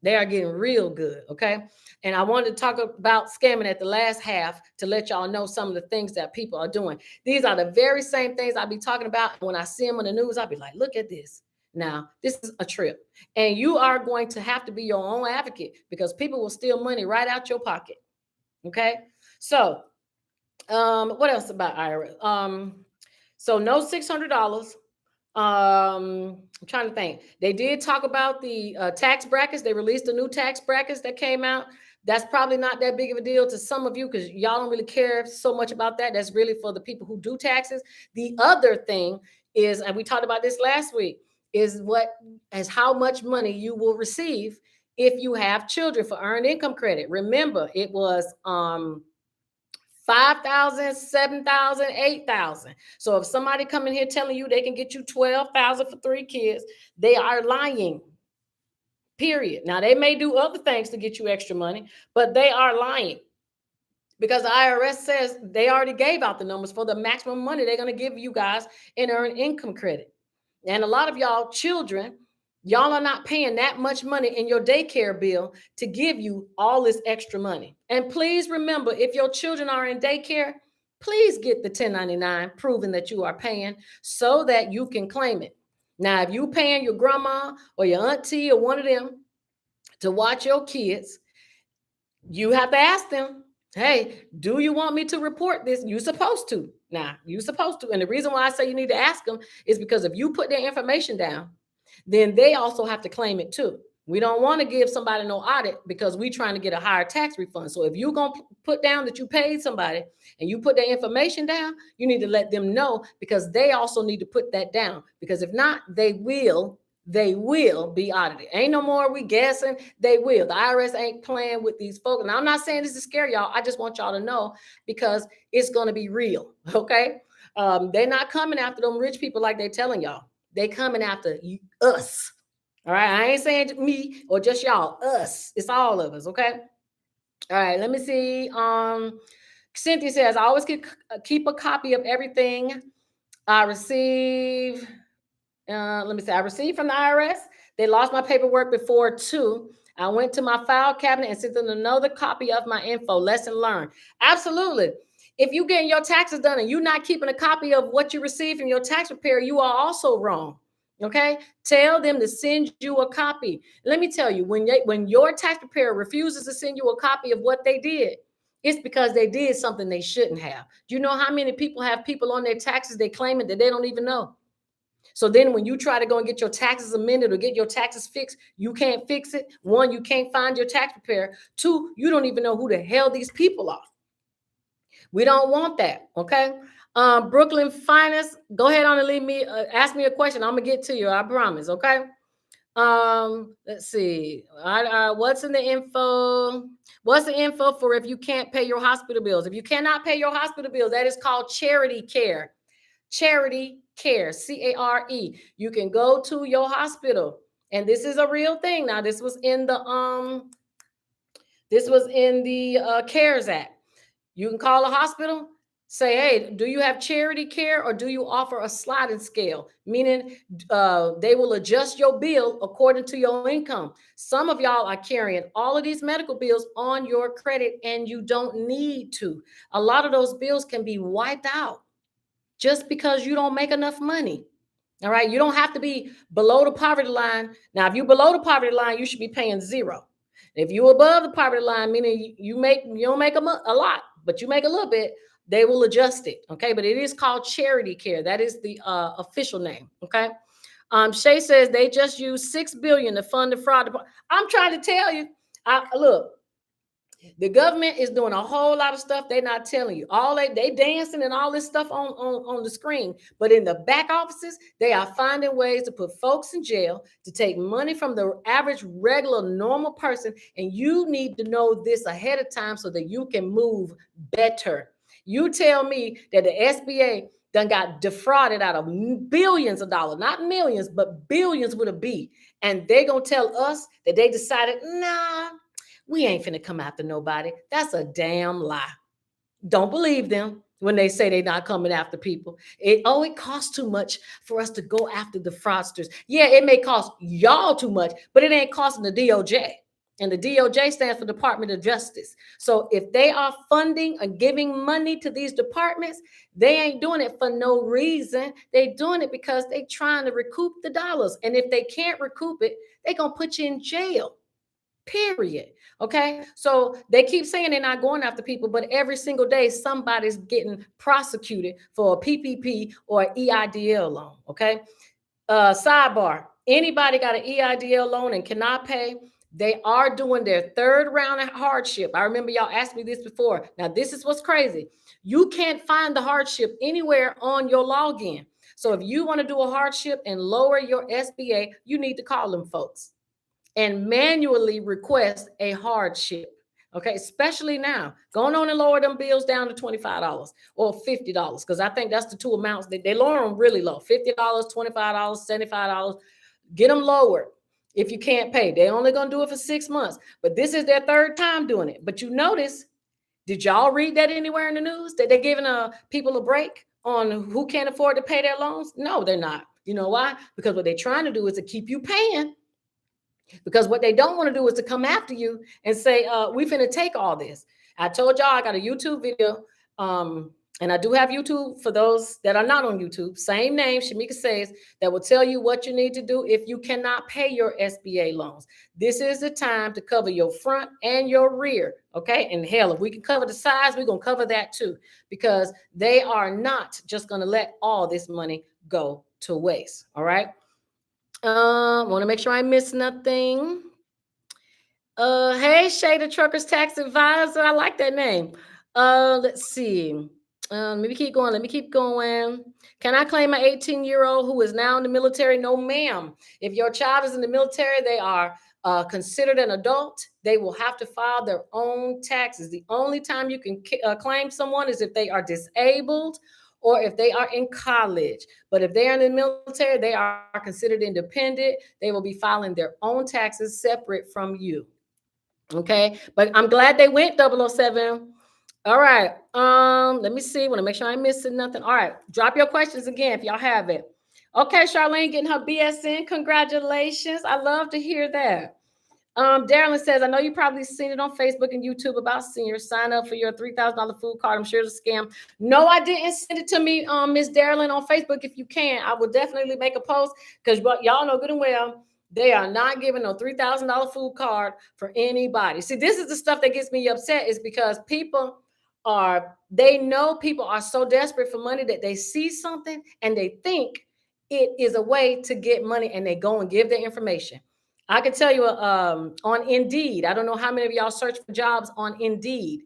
They are getting real good. Okay. And I wanted to talk about scamming at the last half to let y'all know some of the things that people are doing. These are the very same things I'll be talking about. When I see them on the news, I'll be like, look at this. Now, this is a trip. And you are going to have to be your own advocate, because people will steal money right out your pocket. Okay. So, what else about IRS? So no $600. I'm trying to think. They did talk about the tax brackets. They released the new tax brackets that came out. That's probably not that big of a deal to some of you, because y'all don't really care so much about that. That's really for the people who do taxes. The other thing is, and we talked about this last week, is how much money you will receive if you have children for earned income credit. Remember, it was 5,000, 7,000, 8,000. So if somebody come in here telling you they can get you 12,000 for 3 kids, they are lying. Period. Now they may do other things to get you extra money, but they are lying, because the IRS says they already gave out the numbers for the maximum money they're going to give you guys in earned income credit. And a lot of y'all children, y'all are not paying that much money in your daycare bill to give you all this extra money. And please remember, if your children are in daycare, please get the 1099 proving that you are paying so that you can claim it. Now, if you paying your grandma or your auntie or one of them to watch your kids, you have to ask them, hey, do you want me to report this? You're supposed to. Now, you're supposed to. And the reason why I say you need to ask them is because if you put their information down, then they also have to claim it too. We don't want to give somebody no audit because we're trying to get a higher tax refund. So if you're going to put down that you paid somebody and you put their information down, you need to let them know, because they also need to put that down. Because if not, they will They will be audited. Ain't no more we guessing. They will. The IRS ain't playing with these folks. And I'm not saying this to scare y'all. I just want y'all to know because it's going to be real. Okay. They're not coming after them rich people like they telling y'all. They coming after us. All right. I ain't saying me or just y'all. Us. It's all of us. Okay. All right. Let me see. Cynthia says, I always keep a copy of everything I receive. Let me see. I received from the IRS. They lost my paperwork before too. I went to my file cabinet and sent them another copy of my info. Lesson learned. Absolutely. If you getting your taxes done and you're not keeping a copy of what you received from your tax preparer, you are also wrong. Okay. Tell them to send you a copy. Let me tell you, when your tax preparer refuses to send you a copy of what they did, it's because they did something they shouldn't have. Do you know how many people have people on their taxes they claiming that they don't even know? So then when you try to go and get your taxes amended or get your taxes fixed, you can't fix it. One, you can't find your tax preparer. Two, you don't even know who the hell these people are. We don't want that. Okay. Brooklyn Finest, go ahead on and leave me, ask me a question. I'm gonna get to you. I promise. Okay. Let's see. What's in the info? What's the info for if you can't pay your hospital bills? If you cannot pay your hospital bills, that is called charity care. Charity care, care. You can go to your hospital, and this is a real thing. Now, this was in the CARES Act. You can call a hospital, say, hey, do you have charity care or do you offer a sliding scale? Meaning they will adjust your bill according to your income. Some of y'all are carrying all of these medical bills on your credit and you don't need to. A lot of those bills can be wiped out just because you don't make enough money. All right. You don't have to be below the poverty line. Now, if you're below the poverty line, you should be paying zero. If you're above the poverty line, meaning you don't make a lot, but you make a little bit, they will adjust it. Okay. But it is called charity care. That is the official name. Okay. Shay says they just used $6 billion to fund the fraud. I'm trying to tell you, look, the government is doing a whole lot of stuff they're not telling you. All they dancing and all this stuff on the screen, but in the back offices, they are finding ways to put folks in jail, to take money from the average, regular, normal person. And you need to know this ahead of time so that you can move better. You tell me that the SBA done got defrauded out of billions of dollars, not millions, but billions with a B. And they gonna tell us that they decided, nah, we ain't finna come after nobody. That's a damn lie. Don't believe them when they say they're not coming after people. It costs too much for us to go after the fraudsters. Yeah, it may cost y'all too much, but it ain't costing the DOJ. And the DOJ stands for Department of Justice. So if they are funding or giving money to these departments, they ain't doing it for no reason. They doing it because they trying to recoup the dollars. And if they can't recoup it, they gonna put you in jail. Period. Okay. So they keep saying they're not going after people, but every single day somebody's getting prosecuted for a PPP or EIDL loan. Okay. Sidebar. Anybody got an EIDL loan and cannot pay, they are doing their third round of hardship. I remember y'all asked me this before. Now, this is what's crazy. You can't find the hardship anywhere on your login. So if you want to do a hardship and lower your SBA, you need to call them folks and manually request a hardship. Okay, especially now, going on and lower them bills down to $25 or $50, because I think that's the two amounts that they lower them really low: $50, $25, $75. Get them lowered if you can't pay. They're only going to do it for 6 months, but this is their third time doing it. But you notice, did y'all read that anywhere in the news that they're giving people a break on who can't afford to pay their loans? No, they're not. You know why? Because what they're trying to do is to keep you paying. Because what they don't want to do is to come after you and say, we finna take all this. I told y'all I got a YouTube video. And I do have YouTube for those that are not on YouTube. Same name, Shamika Saves, that will tell you what you need to do if you cannot pay your SBA loans. This is the time to cover your front and your rear. Okay. And hell, if we can cover the sides, we're going to cover that too, because they are not just going to let all this money go to waste. All right. Want to make sure I miss nothing. Hey, Shay, the Truckers Tax Advisor. I like that name. Let's see. Let me keep going. Let me keep going. Can I claim my 18-year-old who is now in the military? No, ma'am. If your child is in the military, they are considered an adult. They will have to file their own taxes. The only time you can claim someone is if they are disabled or if they are in college. But if they are in the military, they are considered independent. They will be filing their own taxes separate from you. Okay, but I'm glad they went 007. All right. Let me see. Want to make sure I ain't missing nothing. All right. Drop your questions again if y'all have it. Okay, Charlene getting her BSN. Congratulations. I love to hear that. Darren says, I know you probably seen it on Facebook and YouTube about seniors. Sign up for your $3,000 food card. I'm sure it's a scam. No, I didn't. Send it to me, Miss Darren, on Facebook. If you can, I will definitely make a post because y'all know good and well they are not giving no $3,000 food card for anybody. See, this is the stuff that gets me upset is because they know people are so desperate for money that they see something and they think it is a way to get money and they go and give their information. I can tell you on Indeed, I don't know how many of y'all search for jobs on Indeed.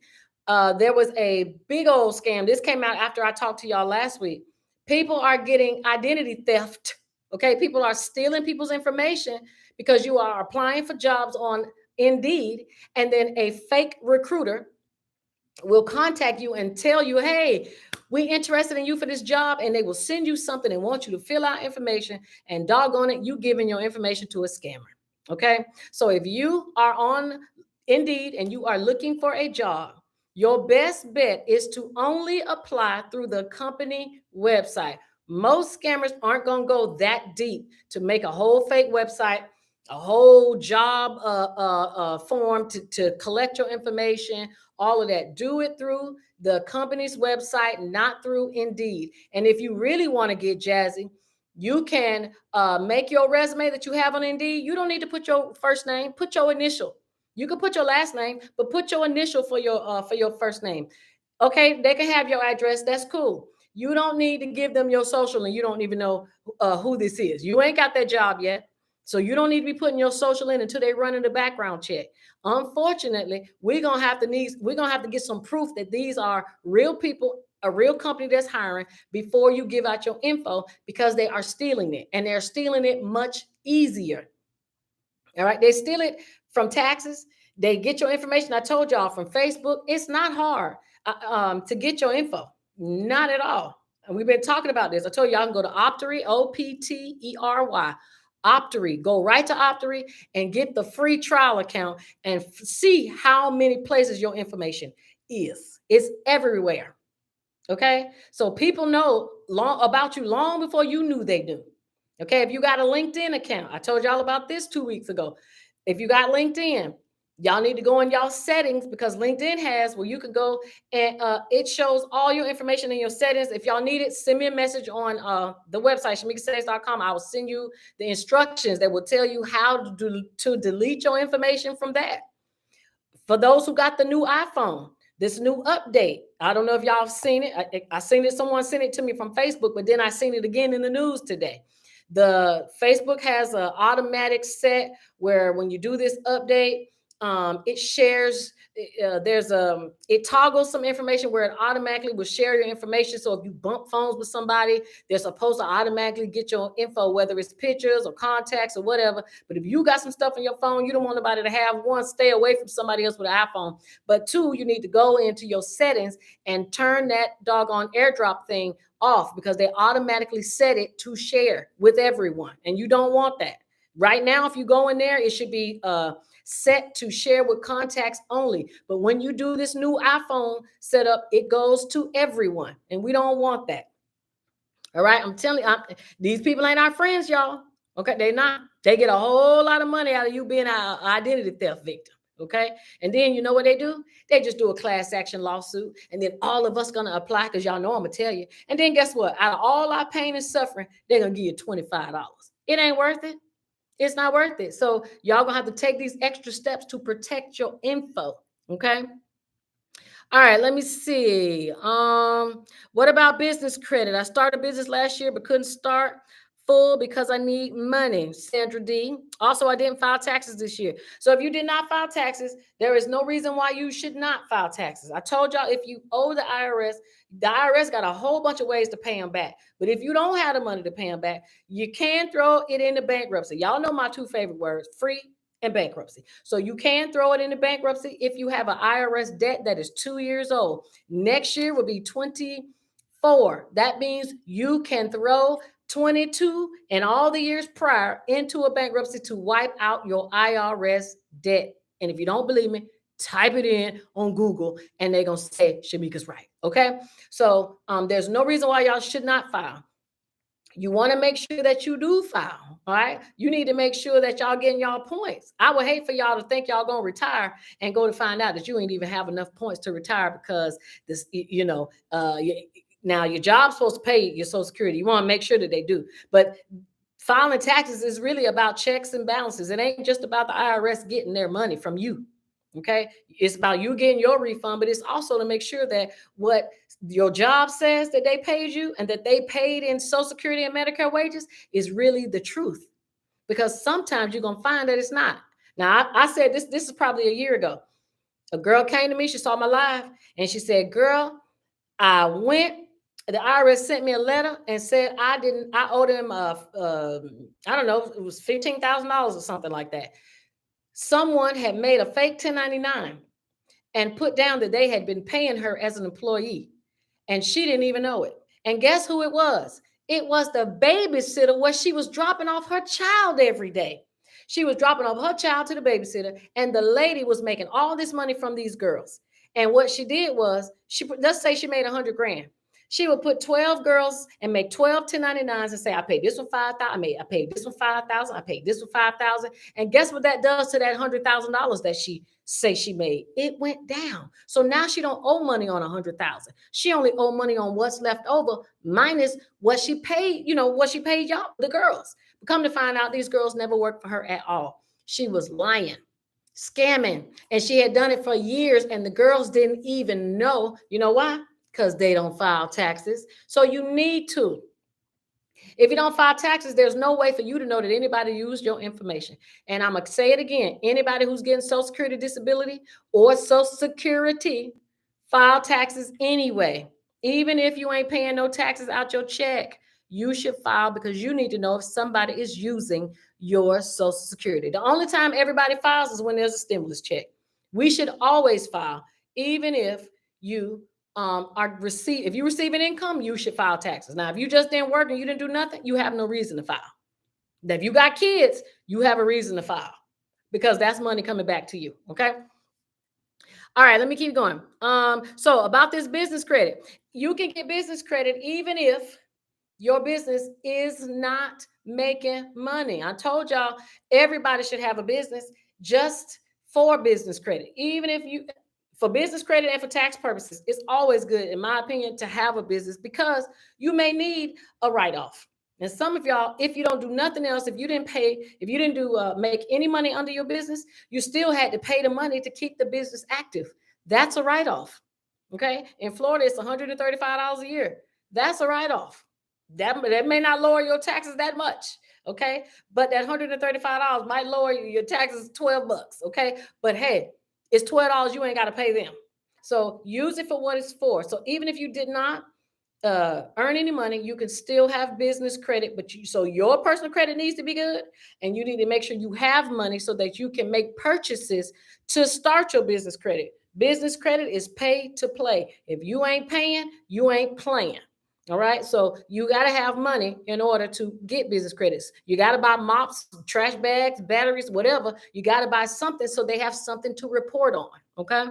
There was a big old scam. This came out after I talked to y'all last week. People are getting identity theft. Okay, people are stealing people's information because you are applying for jobs on Indeed, and then a fake recruiter will contact you and tell you, hey, we interested in you for this job, and they will send you something and want you to fill out information, and doggone it, you giving your information to a scammer. Okay, so if you are on Indeed and you are looking for a job, your best bet is to only apply through the company website. Most scammers aren't going to go that deep to make a whole fake website, a whole job form to collect your information, all of that. Do it through the company's website, not through Indeed. And if you really want to get jazzy, you can make your resume that you have on Indeed. You don't need to put your first name, put your initial. You can put your last name, but put your initial for your first name. Okay, they can have your address. That's cool. You don't need to give them your social, and you don't even know who this is. You ain't got that job yet. So you don't need to be putting your social in until they run in the background check. Unfortunately, we're gonna have to get some proof that these are real people, a real company that's hiring before you give out your info, because they are stealing it, and they're stealing it much easier. All right, they steal it from taxes. They get your information. I told y'all from Facebook. It's not hard to get your info. Not at all. And we've been talking about this. I told y'all can go to Optery, Optery. Optery. Go right to Optery and get the free trial account and see how many places your information is. It's everywhere. Okay, so people know about you long before you knew they knew. Okay, if you got a LinkedIn account, I told y'all about this 2 weeks ago. If you got LinkedIn, y'all need to go in y'all settings, because LinkedIn has where you can go and it shows all your information in your settings. If y'all need it, send me a message on the website, shamikasaves.com. I will send you the instructions that will tell you how to delete your information from that. For those who got the new iPhone, this new update, I don't know if y'all have seen it. I seen it. Someone sent it to me from Facebook, but then I seen it again in the news today. The Facebook has an automatic set where when you do this update, it shares. It toggles some information where it automatically will share your information. So if you bump phones with somebody, they're supposed to automatically get your info, whether it's pictures or contacts or whatever. But if you got some stuff on your phone, you don't want nobody to have. One, stay away from somebody else with an iPhone. But two, you need to go into your settings and turn that doggone AirDrop thing off, because they automatically set it to share with everyone, and you don't want that. Right now, if you go in there, it should be set to share with contacts only. But when you do this new iPhone setup, it goes to everyone, and we don't want that. All right, I'm telling you, these people ain't our friends, y'all. Okay, they're not. They get a whole lot of money out of you being an identity theft victim. Okay, and then you know what they do? They just do a class action lawsuit, and then all of us gonna apply, because y'all know I'm gonna tell you. And then guess what? Out of all our pain and suffering, they're gonna give you $25. It ain't worth it. It's not worth it. So y'all gonna have to take these extra steps to protect your info. Okay. All right, let me see. What about business credit? I started a business last year but couldn't start full because I need money. Sandra D. Also, I didn't file taxes this year. So if you did not file taxes, there is no reason why you should not file taxes. I told y'all, if you owe the IRS got a whole bunch of ways to pay them back. But if you don't have the money to pay them back, you can throw it into bankruptcy. Y'all know my two favorite words, free and bankruptcy. So you can throw it into bankruptcy if you have an IRS debt that is 2 years old. Next year will be 24. That means you can throw 22 and all the years prior into a bankruptcy to wipe out your IRS debt. And if you don't believe me, type it in on Google and they're going to say Shamika's right. Okay. So there's no reason why y'all should not file. You want to make sure that you do file. All right. You need to make sure that y'all getting y'all points. I would hate for y'all to think y'all going to retire and go to find out that you ain't even have enough points to retire because this, now your job's supposed to pay your Social Security. You want to make sure that they do. But filing taxes is really about checks and balances. It ain't just about the IRS getting their money from you. Okay. It's about you getting your refund, but it's also to make sure that what your job says that they paid you and that they paid in Social Security and Medicare wages is really the truth. Because sometimes you're going to find that it's not. Now, I said this is probably a year ago. A girl came to me, she saw my live, and she said, girl, the IRS sent me a letter and said I owed them, I don't know, it was $15,000 or something like that. Someone had made a fake 1099 and put down that they had been paying her as an employee, and she didn't even know it. And guess who it was? It was the babysitter where she was dropping off her child every day. She was dropping off her child to the babysitter, and the lady was making all this money from these girls. And what she did was, let's say she made 100 grand. She would put 12 girls and make 12 1099s and say, I paid this one 5,000. I paid this one 5,000. I paid this one 5,000. And guess what that does to that $100,000 that she say she made? It went down. So now she don't owe money on 100,000. She only owe money on what's left over minus what she paid, what she paid y'all, the girls. Come to find out, these girls never worked for her at all. She was lying, scamming, and she had done it for years, and the girls didn't even know. You know why? Because they don't file taxes. So you need to. If you don't file taxes, there's no way for you to know that anybody used your information. And I'm going to say it again. Anybody who's getting Social Security disability or Social Security, file taxes anyway. Even if you ain't paying no taxes out your check, you should file because you need to know if somebody is using your Social Security. The only time everybody files is when there's a stimulus check. We should always file, even if you if you receive an income, you should file taxes. Now, if you just didn't work and you didn't do nothing, you have no reason to file. Now, if you got kids, you have a reason to file because that's money coming back to you. Okay. All right, let me keep going. So about this business credit, you can get business credit even if your business is not making money. I told y'all everybody should have a business just for business credit. Even if for business credit and for tax purposes, it's always good, in my opinion, to have a business because you may need a write-off. And some of y'all, if you don't do nothing else, if you didn't make any money under your business, you still had to pay the money to keep the business active. That's a write-off. Okay. In Florida, it's $135 a year. That's a write-off. That may not lower your taxes that much. Okay. But that $135 might lower your taxes $12. Okay. But hey, it's $12. You ain't got to pay them. So use it for what it's for. So even if you did not earn any money, you can still have business credit, so your personal credit needs to be good, and you need to make sure you have money so that you can make purchases to start your business credit. Business credit is pay to play. If you ain't paying, you ain't playing. All right. So you got to have money in order to get business credits. You got to buy mops, trash bags, batteries, whatever. You got to buy something so they have something to report on. Okay.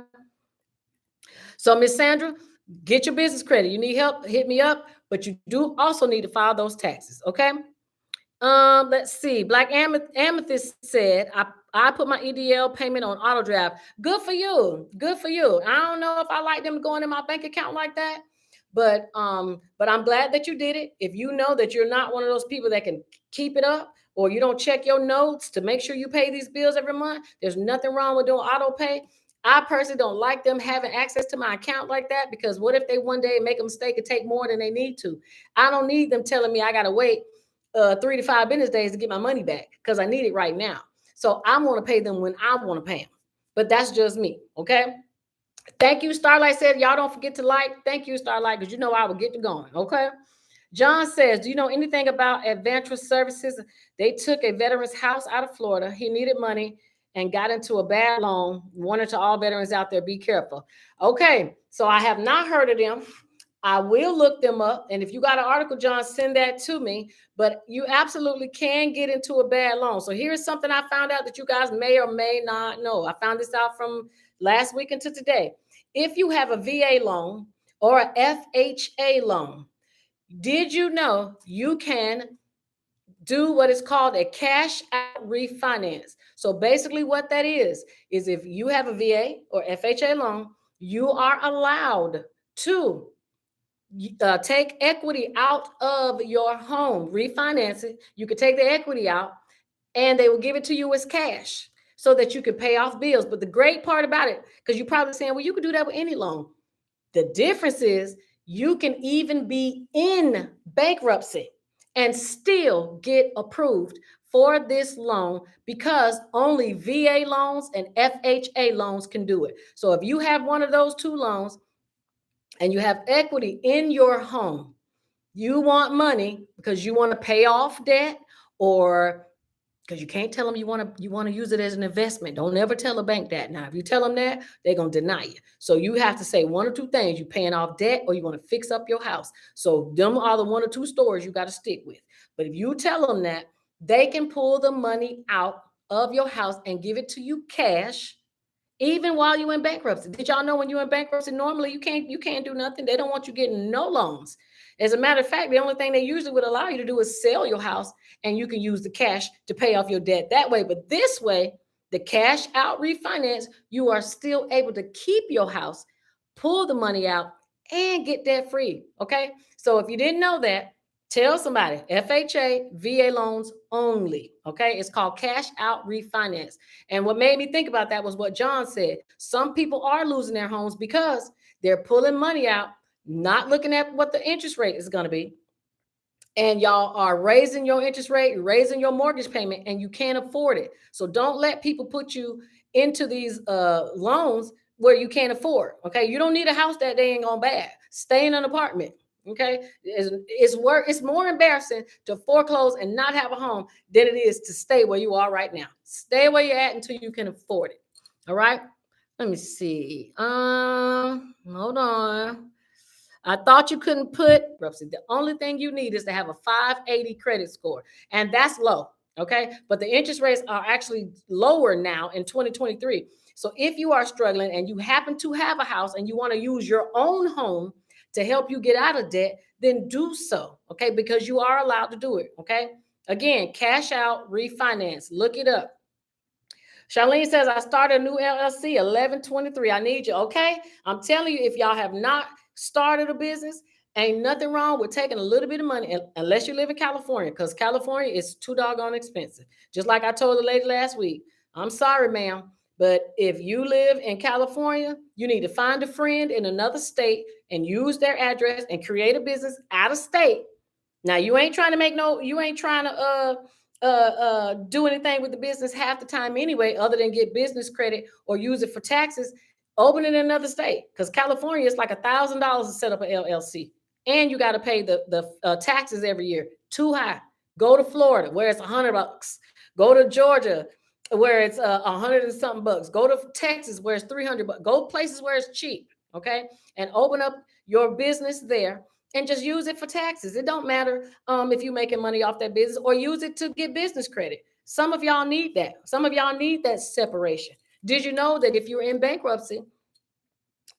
So Miss Sandra, get your business credit. You need help, hit me up, but you do also need to file those taxes. Okay. Let's see. Black Amethyst said, I put my EDL payment on auto draft. Good for you. Good for you. I don't know if I like them going in my bank account like that. But I'm glad that you did it. If you know that you're not one of those people that can keep it up, or you don't check your notes to make sure you pay these bills every month, there's nothing wrong with doing auto pay. I personally don't like them having access to my account like that, because what if they one day make a mistake and take more than they need to? I don't need them telling me I got to wait 3 to 5 business days to get my money back because I need it right now. So I'm going to pay them when I want to pay them. But that's just me. Okay. Thank you, Starlight said. Y'all don't forget to like. Thank you, Starlight, because you know I will get to going. Okay. John says, do you know anything about Adventurous Services? They took a veteran's house out of Florida. He needed money and got into a bad loan. Wanted to all veterans out there, be careful. Okay, so I have not heard of them. I will look them up. And if you got an article, John, send that to me. But you absolutely can get into a bad loan. So here's something I found out that you guys may or may not know. I found this out from last week into today. If you have a VA loan or a FHA loan, did you know you can do what is called a cash out refinance? So basically, what that is if you have a VA or FHA loan, you are allowed to take equity out of your home, refinance it. You could take the equity out and they will give it to you as cash so that you can pay off bills. But the great part about it, because you're probably saying, well, you could do that with any loan. The difference is you can even be in bankruptcy and still get approved for this loan because only VA loans and FHA loans can do it. So if you have one of those two loans and you have equity in your home, you want money because you want to pay off debt, or because you can't tell them you want to use it as an investment. Don't ever tell a bank that. Now, if you tell them that, they're gonna deny you. So you have to say one or two things: you paying off debt, or you want to fix up your house. So them are the one or two stories you got to stick with. But if you tell them that, they can pull the money out of your house and give it to you cash even while you're in bankruptcy. Did y'all know when you're in bankruptcy, normally you can't do nothing. They don't want you getting no loans. As a matter of fact, the only thing they usually would allow you to do is sell your house and you can use the cash to pay off your debt that way. But this way, the cash out refinance, you are still able to keep your house, pull the money out, and get debt free. Okay. So if you didn't know that, tell somebody. FHA, VA loans only. Okay. It's called cash out refinance. And what made me think about that was what John said. Some people are losing their homes because they're pulling money out, not looking at what the interest rate is going to be. And y'all are raising your interest rate, raising your mortgage payment, and you can't afford it. So don't let people put you into these loans where you can't afford. Okay. You don't need a house that they ain't gonna bad. Stay in an apartment. Okay. It's more embarrassing to foreclose and not have a home than it is to stay where you are right now. Stay where you're at until you can afford it. All right. Let me see. Hold on. I thought you couldn't put bankruptcy. The only thing you need is to have a 580 credit score, and that's low. Okay. But the interest rates are actually lower now in 2023. So if you are struggling and you happen to have a house and you want to use your own home to help you get out of debt, then do so. Okay. Because you are allowed to do it. Okay. Again, cash out refinance. Look it up. Charlene says, I started a new LLC 1123. I need you. Okay. I'm telling you, if y'all have not started a business, ain't nothing wrong with taking a little bit of money, unless you live in California, because California is too doggone expensive. Just like I told the lady last week, I'm sorry, ma'am, but if you live in California, you need to find a friend in another state and use their address and create a business out of state. Now you ain't trying to do anything with the business half the time anyway, other than get business credit or use it for taxes. Open it in another state, because California is like $1,000 to set up an LLC, and you got to pay the taxes every year. Too high. Go to Florida where it's $100. Go to Georgia where it's 100 and something bucks. Go to Texas where it's 300 bucks. Go places where it's cheap. Okay, and open up your business there and just use it for taxes. It don't matter if you're making money off that business, or use it to get business credit. Some of y'all need that. Some of y'all need that separation. Did you know that if you're in bankruptcy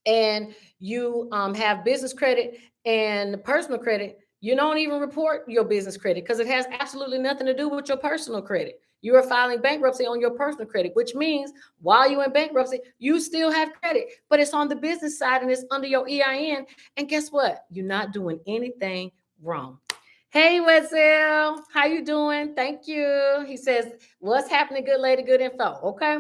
and you have business credit and personal credit, you don't even report your business credit because it has absolutely nothing to do with your personal credit. You are filing bankruptcy on your personal credit, which means while you're in bankruptcy, you still have credit, but it's on the business side and it's under your EIN. And guess what? You're not doing anything wrong. Hey, Wetzel, how you doing? Thank you. He says, what's happening, good lady, good info. Okay.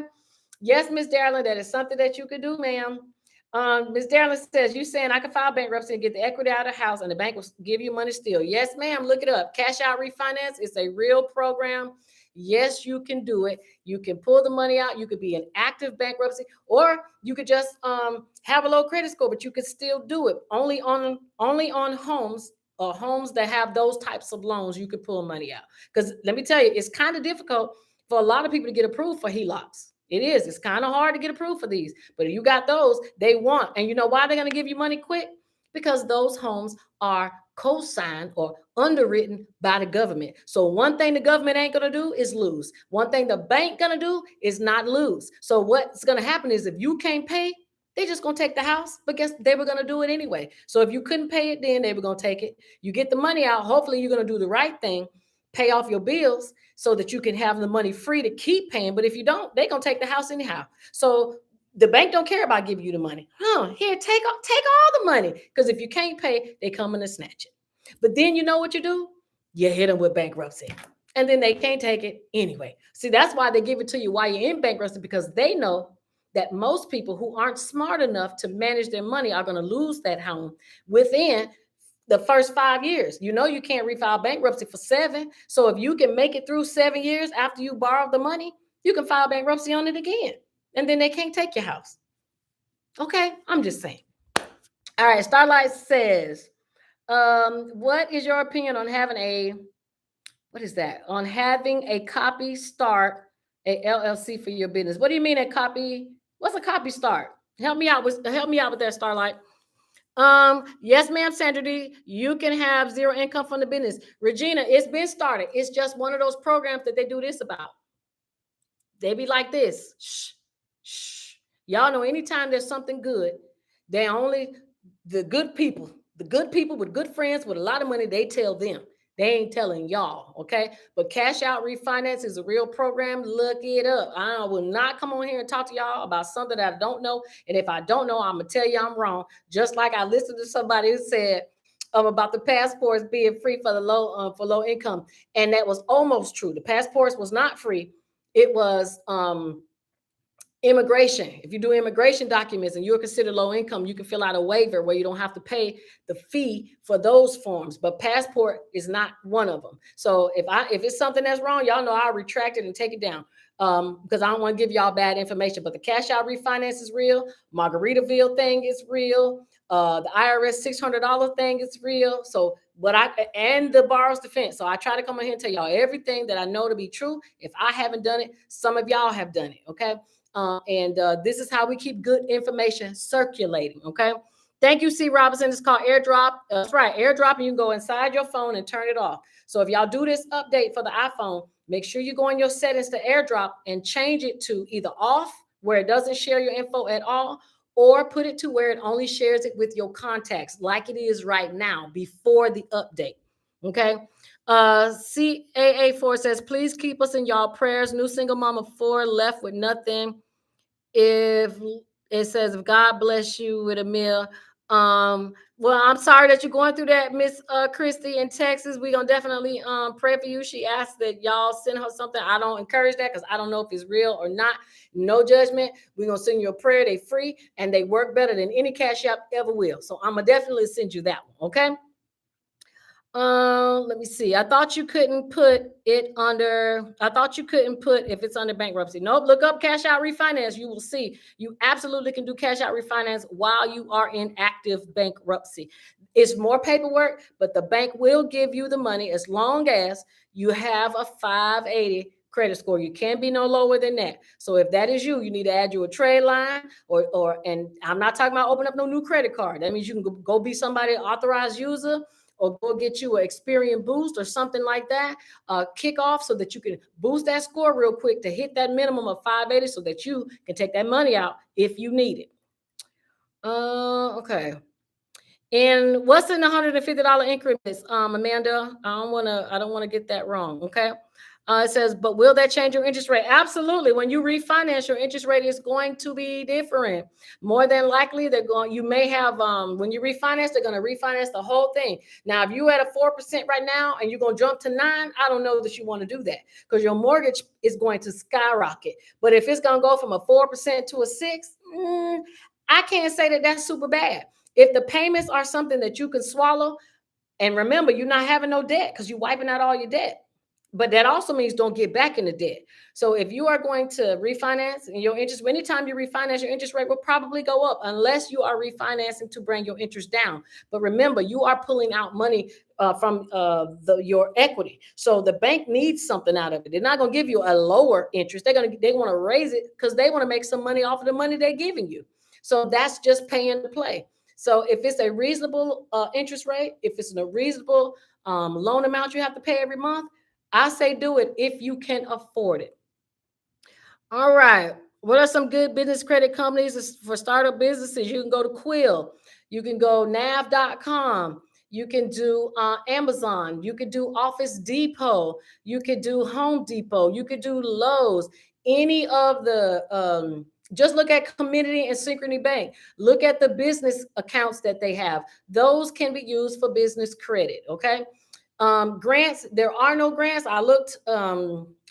Yes, Miss Darling, that is something that you could do, ma'am. Ms. Darren says, you saying I can file bankruptcy and get the equity out of the house and the bank will give you money still? Yes, ma'am. Look it up. Cash out refinance is a real program. Yes, you can do it. You can pull the money out. You could be in active bankruptcy, or you could just have a low credit score, but you could still do it. Only on homes or homes that have those types of loans, you could pull money out. Because let me tell you, it's kind of difficult for a lot of people to get approved for HELOCs. It is. It's kind of hard to get approved for these. But if you got those, they want. And you know why they're going to give you money quick? Because those homes are co-signed or underwritten by the government. So one thing the government ain't going to do is lose. One thing the bank going to do is not lose. So what's going to happen is if you can't pay, they just going to take the house, but guess they were going to do it anyway. So if you couldn't pay it, then they were going to take it. You get the money out. Hopefully you're going to do the right thing, pay off your bills so that you can have the money free to keep paying. But if you don't, they're going to take the house anyhow. So the bank don't care about giving you the money. Here, take all the money. Because if you can't pay, they come in and snatch it. But then you know what you do? You hit them with bankruptcy. And then they can't take it anyway. See, that's why they give it to you while you're in bankruptcy, because they know that most people who aren't smart enough to manage their money are going to lose that home within the first 5 years. You know, you can't refile bankruptcy for 7. So if you can make it through 7 years after you borrowed the money, you can file bankruptcy on it again. And then they can't take your house. Okay, I'm just saying. All right, Starlight says, what is your opinion on having a copy start a LLC for your business? What do you mean a copy? What's a copy start? Help me out with that, Starlight. Yes, ma'am, Sandra D. You can have zero income from the business. Regina, it's been started. It's just one of those programs that they do this about. They be like this. Shh, shh. Y'all know anytime there's something good, they only the good people with good friends with a lot of money, they tell them. They ain't telling y'all, okay? But Cash Out Refinance is a real program. Look it up. I will not come on here and talk to y'all about something that I don't know. And if I don't know, I'm going to tell you I'm wrong. Just like I listened to somebody who said about the passports being free for the low income. And that was almost true. The passports was not free. It was immigration. If you do immigration documents and you're considered low income, you can fill out a waiver where you don't have to pay the fee for those forms. But passport is not one of them. So if it's something that's wrong, y'all know I'll retract it and take it down. Because I don't want to give y'all bad information. But the Cash Out Refinance is real. Margaritaville thing is real. The IRS $600 thing is real. So and the borrower's defense. So I try to come on here and tell y'all everything that I know to be true. If I haven't done it, some of y'all have done it. Okay. This is how we keep good information circulating. Okay. Thank you, C. Robinson. It's called AirDrop. That's right. AirDrop, and you can go inside your phone and turn it off. So if y'all do this update for the iPhone, make sure you go in your settings to AirDrop and change it to either off, where it doesn't share your info at all, or put it to where it only shares it with your contacts, like it is right now before the update. Okay. CAA4 says, please keep us in y'all prayers. New single mama 4 left with nothing. If it says, if God bless you with a meal. Well, I'm sorry that you're going through that, Miss Christy in Texas. We're gonna definitely pray for you. She asked that y'all send her something. I don't encourage that because I don't know if it's real or not. No judgment. We're gonna send you a prayer. They free and they work better than any Cash App ever will. So I'm gonna definitely send you that one. Okay. Let me see. I thought you couldn't put if it's under bankruptcy. Nope. Look up Cash Out Refinance. You will see you absolutely can do Cash Out Refinance while you are in active bankruptcy. It's more paperwork, but the bank will give you the money as long as you have a 580 credit score. You can't be no lower than that. So if that is you, you need to add you a trade line and I'm not talking about open up no new credit card. That means you can go be somebody authorized user, or go get you an Experian boost or something like that, kick off so that you can boost that score real quick to hit that minimum of 580 so that you can take that money out if you need it. Okay. And what's in the $150 increments, Amanda? I don't want to get that wrong. Okay. It says, but will that change your interest rate? Absolutely. When you refinance, your interest rate is going to be different. More than likely, you may have, when you refinance, they're going to refinance the whole thing. Now, if you're at a 4% right now and you're going to jump to 9, I don't know that you want to do that because your mortgage is going to skyrocket. But if it's going to go from a 4% to a 6, I can't say that that's super bad. If the payments are something that you can swallow, and remember, you're not having no debt because you're wiping out all your debt. But that also means don't get back into debt. So if you are going to refinance and your interest, anytime you refinance, your interest rate will probably go up unless you are refinancing to bring your interest down. But remember, you are pulling out money from your equity. So the bank needs something out of it. They're not going to give you a lower interest. They want to raise it because they want to make some money off of the money they're giving you. So that's just paying to play. So if it's a reasonable interest rate, if it's a reasonable loan amount you have to pay every month, I say do it if you can afford it. All right. What are some good business credit companies for startup businesses? You can go to Quill. You can go nav.com. You can do Amazon. You could do Office Depot. You could do Home Depot. You could do Lowe's. Any of the, just look at Community and Synchrony Bank. Look at the business accounts that they have. Those can be used for business credit. Okay. Grants, there are no grants. I looked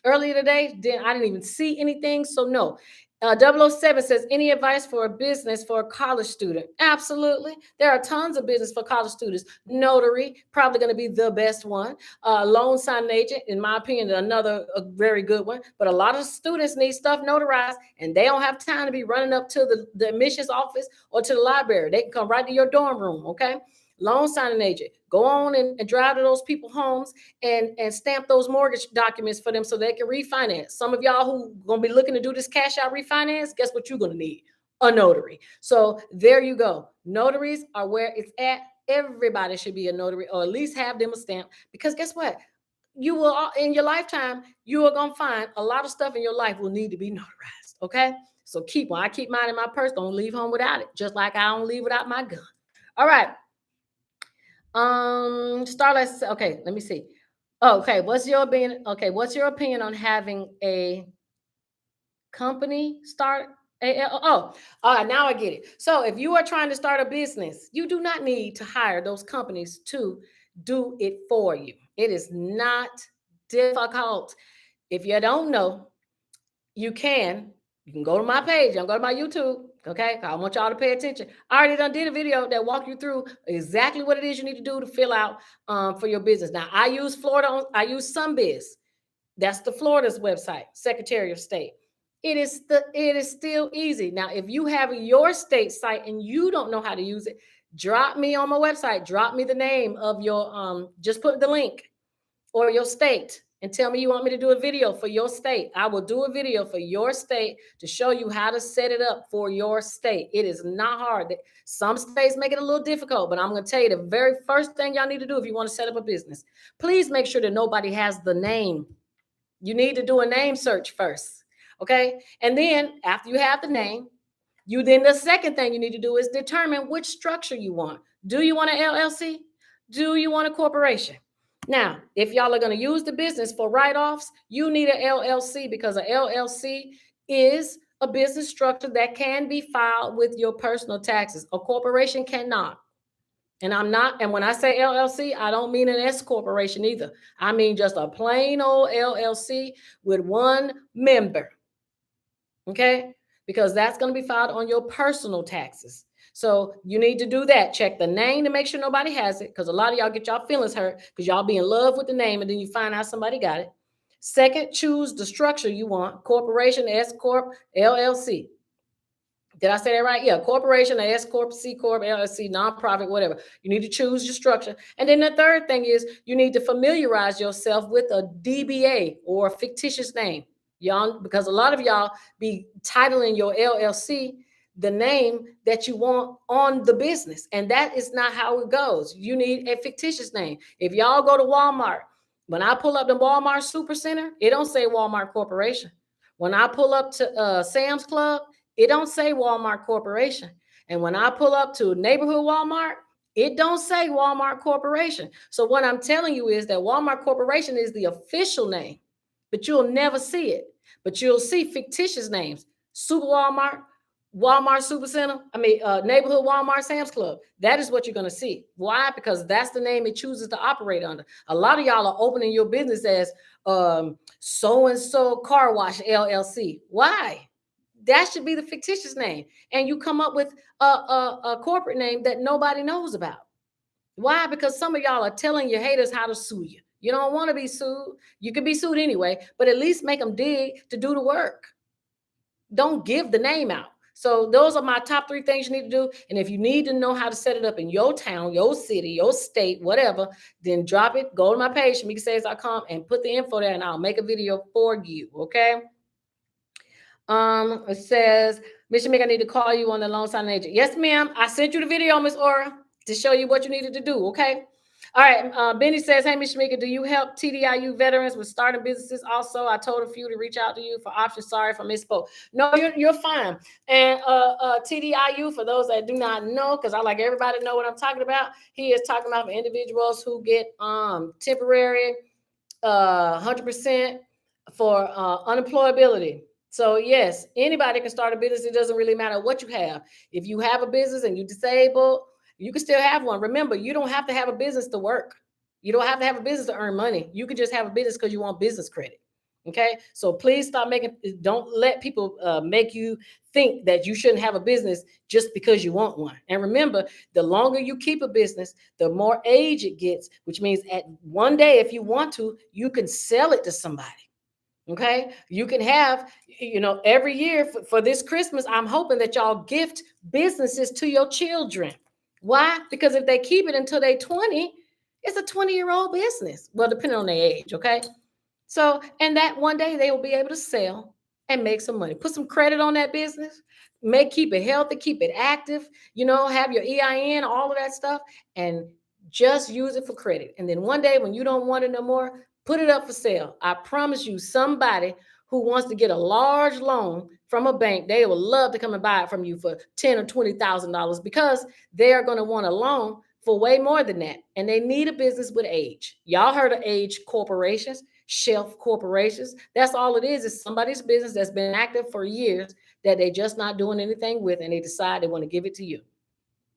earlier today, I didn't even see anything. So no. 007 says, any advice for a business for a college student? Absolutely. There are tons of business for college students. Notary, probably going to be the best one. Loan signing agent, in my opinion, another very good one. But a lot of students need stuff notarized, and they don't have time to be running up to the admissions office or to the library. They can come right to your dorm room, okay? Loan signing agent, go on and drive to those people's homes and stamp those mortgage documents for them so they can refinance. Some of y'all who gonna be looking to do this cash out refinance, guess what you're gonna need? A notary. So there you go. Notaries are where it's at. Everybody should be a notary, or at least have them a stamp, because guess what? You will, in your lifetime, you are gonna find a lot of stuff in your life will need to be notarized. Okay. So I keep mine in my purse. Don't leave home without it. Just like I don't leave without my gun. All right. Starlight. Okay, let me see. Oh, okay, what's your opinion? Okay, what's your opinion on having a company start? All right, now I get it. So if you are trying to start a business, you do not need to hire those companies to do it for you. It is not difficult. If you don't know, you can go to my page. You can go to my YouTube. Okay. I want y'all to pay attention. I already done did a video that walk you through exactly what it is you need to do to fill out for your business. Now I use I use SunBiz. That's the Florida's website, Secretary of State. It is still easy. Now, if you have your state site and you don't know how to use it, drop me on my website. Drop me the name of your just put the link or your state and tell me you want me to do a video for your state. I will do a video for your state to show you how to set it up for your state. It is not hard. Some states make it a little difficult, but I'm going to tell you the very first thing y'all need to do if you want to set up a business, please make sure that nobody has the name. You need to do a name search first. Okay. And then after you have the name, the second thing you need to do is determine which structure you want. Do you want an LLC? Do you want a corporation? Now, if y'all are going to use the business for write-offs, you need an LLC, because an LLC is a business structure that can be filed with your personal taxes. A corporation cannot. And when I say LLC, I don't mean an S corporation either. I mean just a plain old LLC with one member. Okay? Because that's going to be filed on your personal taxes. So you need to do that. Check the name to make sure nobody has it, because a lot of y'all get y'all feelings hurt because y'all be in love with the name and then you find out somebody got it. Second, choose the structure you want: corporation, S corp, LLC. Did I say that right? Yeah, corporation, S corp, C corp, LLC, nonprofit, whatever. You need to choose your structure. And then the third thing is you need to familiarize yourself with a DBA, or a fictitious name. Y'all, because a lot of y'all be titling your LLC the name that you want on the business, and that is not how it goes. You need a fictitious name. If y'all go to Walmart, when I pull up the Walmart Supercenter, it don't say Walmart Corporation. When I pull up to Sam's Club, it don't say Walmart Corporation. And when I pull up to neighborhood Walmart, it don't say Walmart Corporation. So what I'm telling you is that Walmart Corporation is the official name, but you'll never see it. But you'll see fictitious names: Super Walmart, Walmart Supercenter, neighborhood Walmart, Sam's Club. That is what you're going to see. Why? Because that's the name it chooses to operate under. A lot of y'all are opening your business as so-and-so car wash LLC. Why? That should be the fictitious name. And you come up with a corporate name that nobody knows about. Why? Because some of y'all are telling your haters how to sue you. You don't want to be sued. You can be sued anyway, but at least make them dig to do the work. Don't give the name out. So those are my top 3 things you need to do. And if you need to know how to set it up in your town, your city, your state, whatever, then drop it. Go to my page, shamikasaves.com, and put the info there, and I'll make a video for you. Okay. It says, Miss Shamika, I need to call you on the loan signing agent. Yes, ma'am. I sent you the video, Miss Aura, to show you what you needed to do. Okay. All right. Benny says, hey, Miss Shamika, do you help TDIU veterans with starting businesses? Also, I told a few to reach out to you for options. Sorry if I misspoke. No, you're fine. And TDIU, for those that do not know, because I like everybody to know what I'm talking about, he is talking about for individuals who get temporary 100% for unemployability. So yes, anybody can start a business. It doesn't really matter what you have. If you have a business and you're disabled, you can still have one. Remember, you don't have to have a business to work. You don't have to have a business to earn money. You can just have a business because you want business credit. Okay. So please stop don't let people make you think that you shouldn't have a business just because you want one. And remember, the longer you keep a business, the more age it gets, which means at one day, if you want to, you can sell it to somebody. Okay. You can have, every year for this Christmas, I'm hoping that y'all gift businesses to your children. Why? Because if they keep it until they're 20, it's a 20-year-old business. Well, depending on their age. Okay. So, and that one day they will be able to sell and make some money. Put some credit on that business, keep it healthy, keep it active, have your EIN, all of that stuff, and just use it for credit. And then one day when you don't want it no more, put it up for sale. I promise you, somebody who wants to get a large loan from a bank, they will love to come and buy it from you for $10,000 or $20,000 because they are going to want a loan for way more than that. And they need a business with age. Y'all heard of age corporations, shelf corporations. That's all it is somebody's business that's been active for years that they just not doing anything with, and they decide they want to give it to you.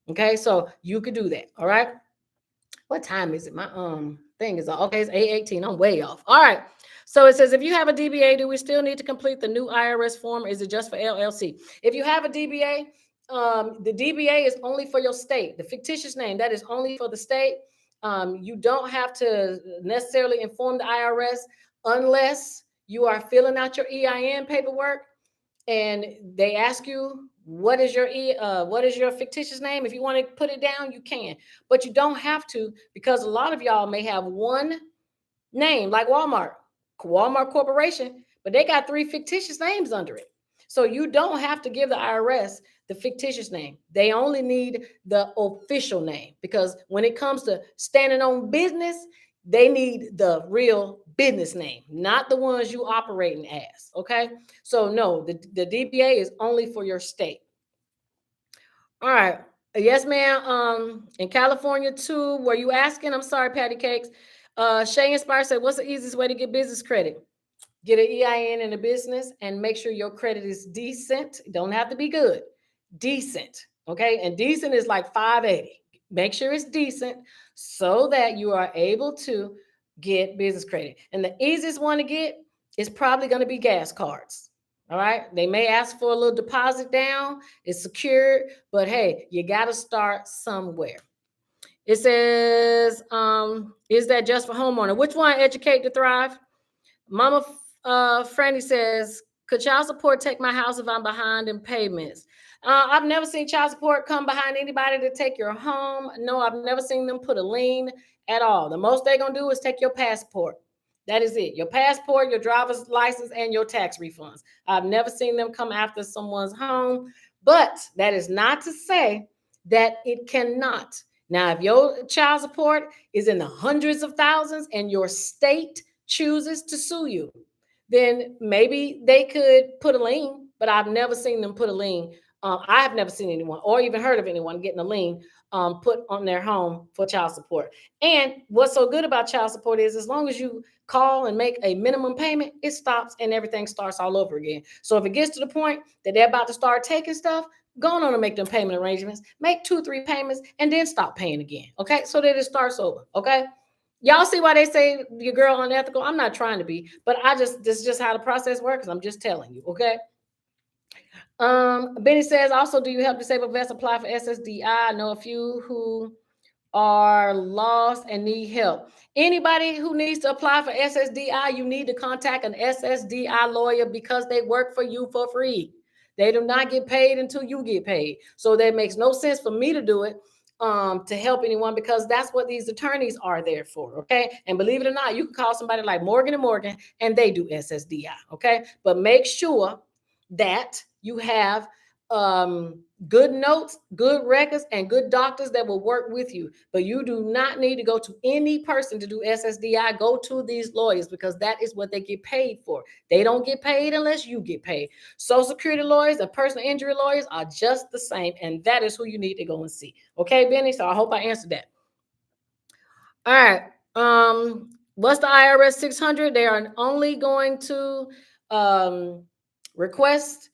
Okay, so you could do that. All right. What time is it? My thing is okay. It's 8:18. I'm way off. All right. So it says, if you have a DBA, do we still need to complete the new IRS form? Or is it just for LLC? If you have a DBA, the DBA is only for your state. The fictitious name, that is only for the state. You don't have to necessarily inform the IRS unless you are filling out your EIN paperwork and they ask you what is your fictitious name. If you want to put it down, you can, but you don't have to, because a lot of y'all may have one name, like Walmart Corporation, but they got 3 fictitious names under it. So you don't have to give the IRS the fictitious name. They only need the official name, because when it comes to standing on business, they need the real business name, not the ones you operating as. Okay. So no, the DBA is only for your state. All right. Yes, ma'am. In California too, were you asking? I'm sorry, Patty Cakes. Shay Inspire said, what's the easiest way to get business credit? Get an EIN in a business and make sure your credit is decent. It don't have to be good. Decent. Okay. And decent is like 580. Make sure it's decent so that you are able to get business credit. And the easiest one to get is probably going to be gas cards. All right. They may ask for a little deposit down. It's secured, but hey, you got to start somewhere. It says, is that just for homeowner? Which one? Educate to Thrive. Mama Franny says, could child support take my house if I'm behind in payments? I've never seen child support come behind anybody to take your home. No, I've never seen them put a lien at all. The most they're going to do is take your passport. That is it. Your passport, your driver's license, and your tax refunds. I've never seen them come after someone's home, but that is not to say that it cannot. Now, if your child support is in the hundreds of thousands and your state chooses to sue you, then maybe they could put a lien, but I've never seen them put a lien. I have never seen anyone or even heard of anyone getting a lien put on their home for child support. And what's so good about child support is as long as you call and make a minimum payment, it stops and everything starts all over again. So if it gets to the point that they're about to start taking stuff, go on and make them payment arrangements, make 2-3 payments, and then stop paying again. Okay. So that it starts over. Okay. Y'all see why they say your girl unethical? I'm not trying to be, but this is just how the process works. I'm just telling you. Okay. Benny says, also, do you help disabled vets apply for SSDI? I know a few who are lost and need help. Anybody who needs to apply for SSDI, you need to contact an SSDI lawyer because they work for you for free. They do not get paid until you get paid. So that makes no sense for me to do it to help anyone, because that's what these attorneys are there for. Okay. And believe it or not, you can call somebody like Morgan and Morgan and they do SSDI. Okay. But make sure that you have good notes, good records, and good doctors that will work with you. But you do not need to go to any person to do SSDI. Go to these lawyers because that is what they get paid for. They don't get paid unless you get paid. Social Security lawyers and personal injury lawyers are just the same, and that is who you need to go and see. Okay, Benny? So I hope I answered that. All right. What's the IRS 600? They are only going to request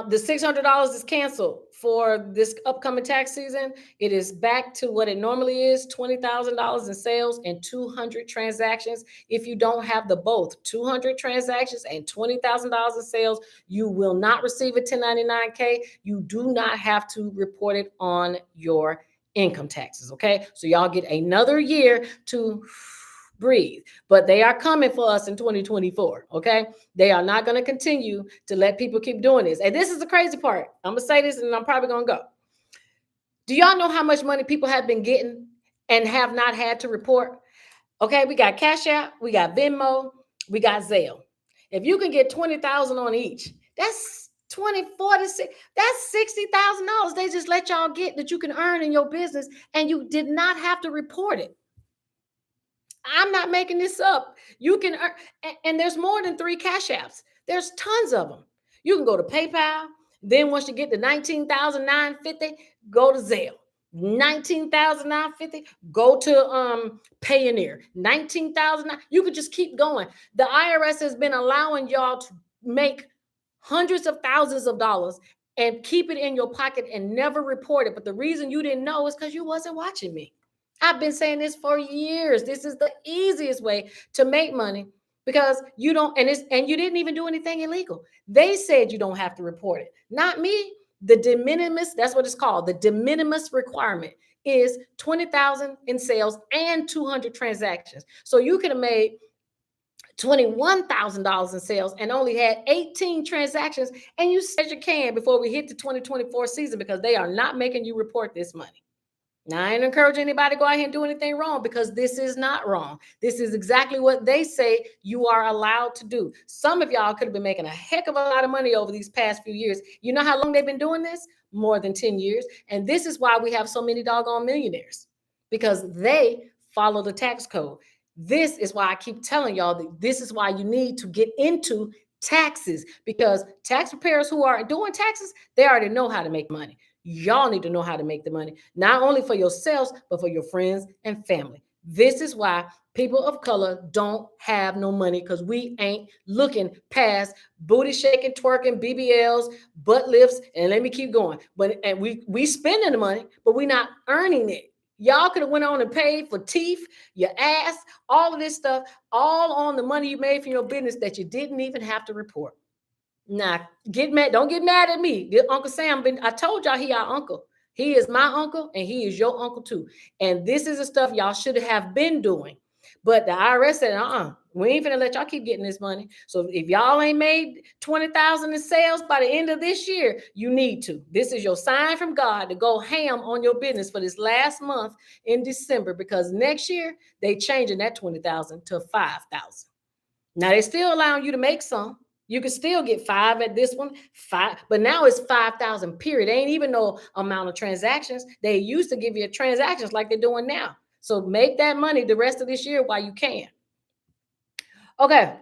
the $600 is canceled for this upcoming tax season. It is back to what it normally is, $20,000 in sales and 200 transactions. If you don't have the both 200 transactions and $20,000 in sales, you will not receive a 1099K. You do not have to report it on your income taxes. Okay, so y'all get another year to breathe, but they are coming for us in 2024. Okay, they are not going to continue to let people keep doing this. And this is the crazy part. I'm gonna say this and I'm probably gonna go. Do y'all know how much money people have been getting and have not had to report? Okay, we got Cash App, we got Venmo, we got Zelle. If you can get 20,000 on each, that's 24 to 6, that's $60,000 they just let y'all get that you can earn in your business, and you did not have to report it. I'm not making this up. You can earn, and there's more than 3 Cash Apps. There's tons of them. You can go to PayPal. Then once you get to 19,950, go to Zelle. 19,950, go to Payoneer. 19,000. You could just keep going. The IRS has been allowing y'all to make hundreds of thousands of dollars and keep it in your pocket and never report it. But the reason you didn't know is because you wasn't watching me. I've been saying this for years. This is the easiest way to make money because you don't, and you didn't even do anything illegal. They said you don't have to report it, not me. The de minimis, that's what it's called. The de minimis requirement is 20,000 in sales and 200 transactions. So you could have made $21,000 in sales and only had 18 transactions, and you said you can before we hit the 2024 season because they are not making you report this money. Now, I ain't encourage anybody to go out here and do anything wrong because this is not wrong. This is exactly what they say you are allowed to do. Some of y'all could have been making a heck of a lot of money over these past few years. You know how long they've been doing this? More than 10 years. And this is why we have so many doggone millionaires, because they follow the tax code. This is why I keep telling y'all that this is why you need to get into taxes, because tax preparers who are doing taxes, they already know how to make money. Y'all need to know how to make the money, not only for yourselves, but for your friends and family. This is why people of color don't have no money, because we ain't looking past booty shaking, twerking, BBLs, butt lifts, and let me keep going. But and we spending the money, but we not earning it. Y'all could have went on and paid for teeth, your ass, all of this stuff, all on the money you made from your business that you didn't even have to report. Now, get mad. Don't get mad at me. Uncle Sam, I told y'all he our uncle. He is my uncle and he is your uncle too. And this is the stuff y'all should have been doing. But the IRS said, we ain't finna let y'all keep getting this money. So if y'all ain't made 20,000 in sales by the end of this year, you need to. This is your sign from God to go ham on your business for this last month in December, because next year they changing that 20,000 to 5,000. Now they still allowing you to make some. You can still get 5 at this one, 5, but now it's 5,000 period. They ain't even no amount of transactions. They used to give you transactions like they're doing now. So make that money the rest of this year while you can. Okay.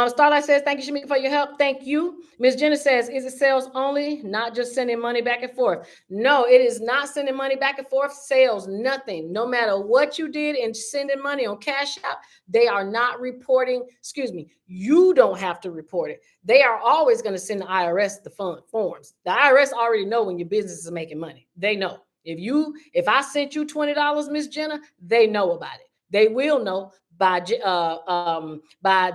Starlight says, thank you, Shamika, for your help. Thank you. Miss Jenna says, is it sales only, not just sending money back and forth? No, it is not sending money back and forth. Sales, nothing. No matter what you did in sending money on Cash App, they are not reporting. Excuse me. You don't have to report it. They are always going to send the IRS the forms. The IRS already know when your business is making money. They know. If I sent you $20, Miss Jenna, they know about it. They will know by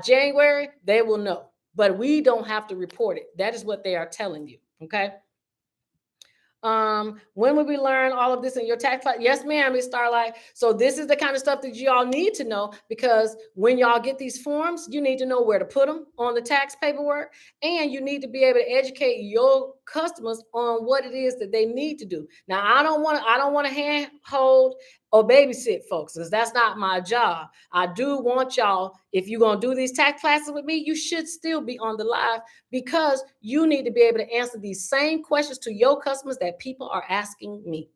January. They will know. but we don't have to report it. That is what they are telling you. Okay. When will we learn all of this in your tax class? Yes, ma'am, Miss Starlight. So this is the kind of stuff that y'all need to know, because when y'all get these forms, you need to know where to put them on the tax paperwork, and you need to be able to educate your customers on what it is that they need to do. Now, I don't want to handhold or babysit folks, because that's not my job. I do want y'all, if you're gonna do these tax classes with me, you should still be on the live, because you need to be able to answer these same questions to your customers that people are asking me.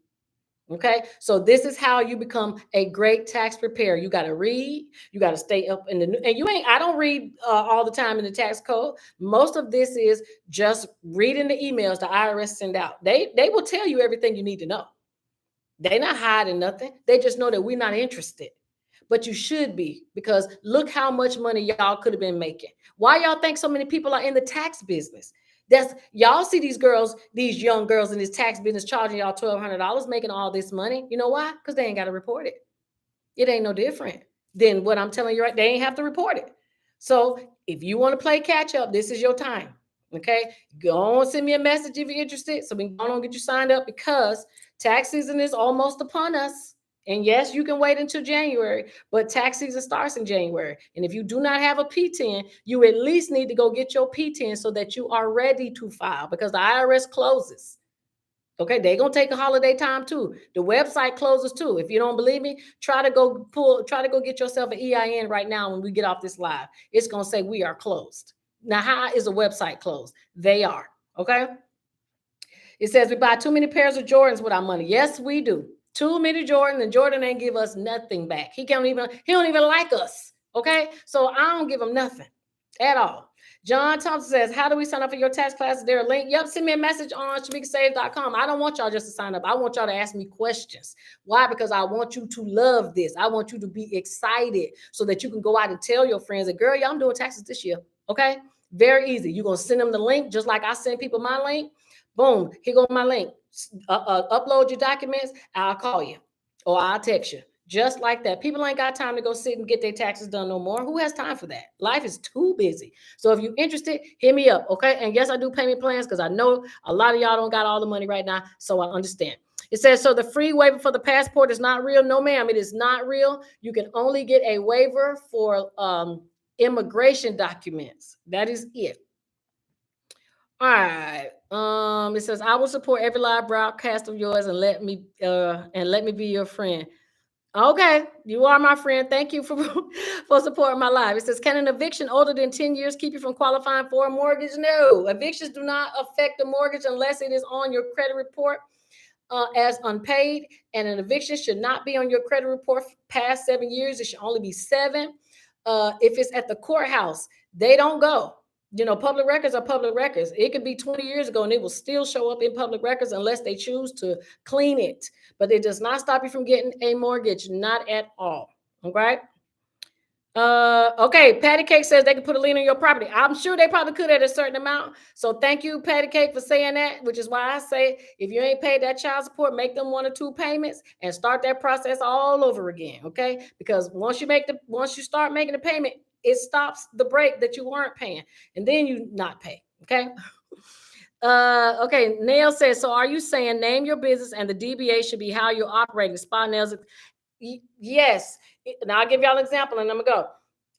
Okay, so this is how you become a great tax preparer. You got to read, you got to stay up in the, and you ain't, I don't read all the time in the tax code. Most of this is just reading the emails the IRS send out. They will tell you everything you need to know. They're not hiding nothing. They just know that we're not interested. But you should be, because look how much money y'all could have been making. Why y'all think so many people are in the tax business? That's, y'all see these girls, these young girls in this tax business charging y'all $1,200, making all this money. You know why? Because they ain't got to report it. It ain't no different than what I'm telling you, right? They ain't have to report it. So if you want to play catch up, this is your time. Okay, go on, send me a message if you're interested, so we can go on and get you signed up, because tax season is almost upon us. And yes, you can wait until January, but tax season starts in January. And if you do not have a P10, you at least need to go get your P10 so that you are ready to file, because the IRS closes. Okay, they're gonna take a holiday time too. The website closes too. If you don't believe me, try to go get yourself an EIN right now when we get off this live. It's gonna say we are closed. Now, how is a website closed? They are. Okay. It says we buy too many pairs of Jordans with our money. Yes, we do. Too many Jordans, and Jordan ain't give us nothing back. He don't even like us. Okay. So I don't give him nothing at all. John Thompson says, how do we sign up for your tax class? Is there a link? Yep, send me a message on shamikasaves.com. I don't want y'all just to sign up. I want y'all to ask me questions. Why? Because I want you to love this. I want you to be excited so that you can go out and tell your friends that, girl, yeah, I'm doing taxes this year. Okay? Very easy. You're going to send them the link, just like I send people my link. Boom, here go my link. Upload your documents. I'll call you or I'll text you. Just like that. People ain't got time to go sit and get their taxes done no more. Who has time for that? Life is too busy. So if you're interested, hit me up, okay? And yes, I do payment plans, because I know a lot of y'all don't got all the money right now, so I understand. It says, so the free waiver for the passport is not real. No, ma'am, it is not real. You can only get a waiver for immigration documents. That is it. All right. It says, I will support every live broadcast of yours, and let me be your friend. Okay, you are my friend. Thank you for for supporting my live. It says, can an eviction older than 10 years keep you from qualifying for a mortgage? No, evictions do not affect the mortgage unless it is on your credit report as unpaid, and an eviction should not be on your credit report past 7 years. It should only be 7. If it's at the courthouse, they don't go. Public records are public records. It could be 20 years ago and it will still show up in public records unless they choose to clean it. But it does not stop you from getting a mortgage, not at all. Okay. Okay, Patty Cake says they can put a lien on your property. I'm sure they probably could at a certain amount. So thank you, Patty Cake, for saying that, which is why I say if you ain't paid that child support, make them 1 or 2 payments and start that process all over again. Okay, because once you start making the payment, it stops the break that you weren't paying, and then you not pay. Okay. Okay, Nail says, so are you saying name your business and the DBA should be how you're operating? Spa nails. Yes. Now I'll give y'all an example and I'm gonna go.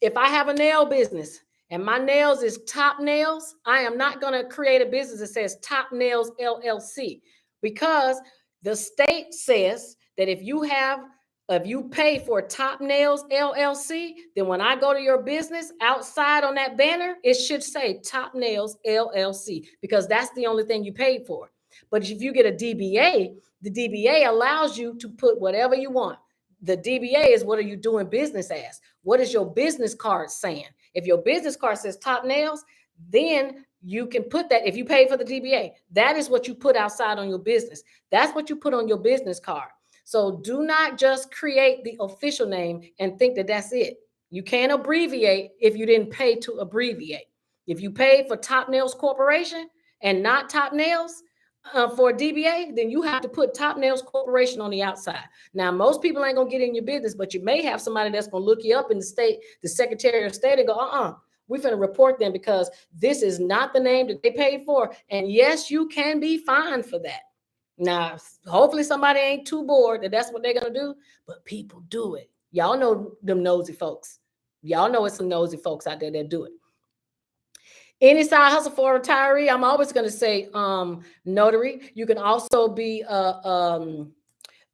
If I have a nail business and my nails is Top Nails, I am not gonna create a business that says Top Nails LLC, because the state says that if you pay for Top Nails LLC, then when I go to your business, outside on that banner, it should say Top Nails LLC, because that's the only thing you paid for. But if you get a DBA, the DBA allows you to put whatever you want. The DBA is, what are you doing business as? What is your business card saying? If your business card says Top Nails, then you can put that. If you pay for the DBA, that is what you put outside on your business. That's what you put on your business card. So do not just create the official name and think that that's it. You can't abbreviate if you didn't pay to abbreviate. If you paid for Top Nails Corporation and not Top Nails, for a DBA, then you have to put Top Nails Corporation on the outside. Now, most people ain't gonna get in your business, but you may have somebody that's gonna look you up in the state, the Secretary of State, and go, We're going to report them because this is not the name that they paid for. And yes, you can be fined for that. Now, hopefully somebody ain't too bored that that's what they're going to do, but people do it. Y'all know them nosy folks. Y'all know it's some nosy folks out there that do it. Any side hustle for a retiree, I'm always going to say notary. You can also be what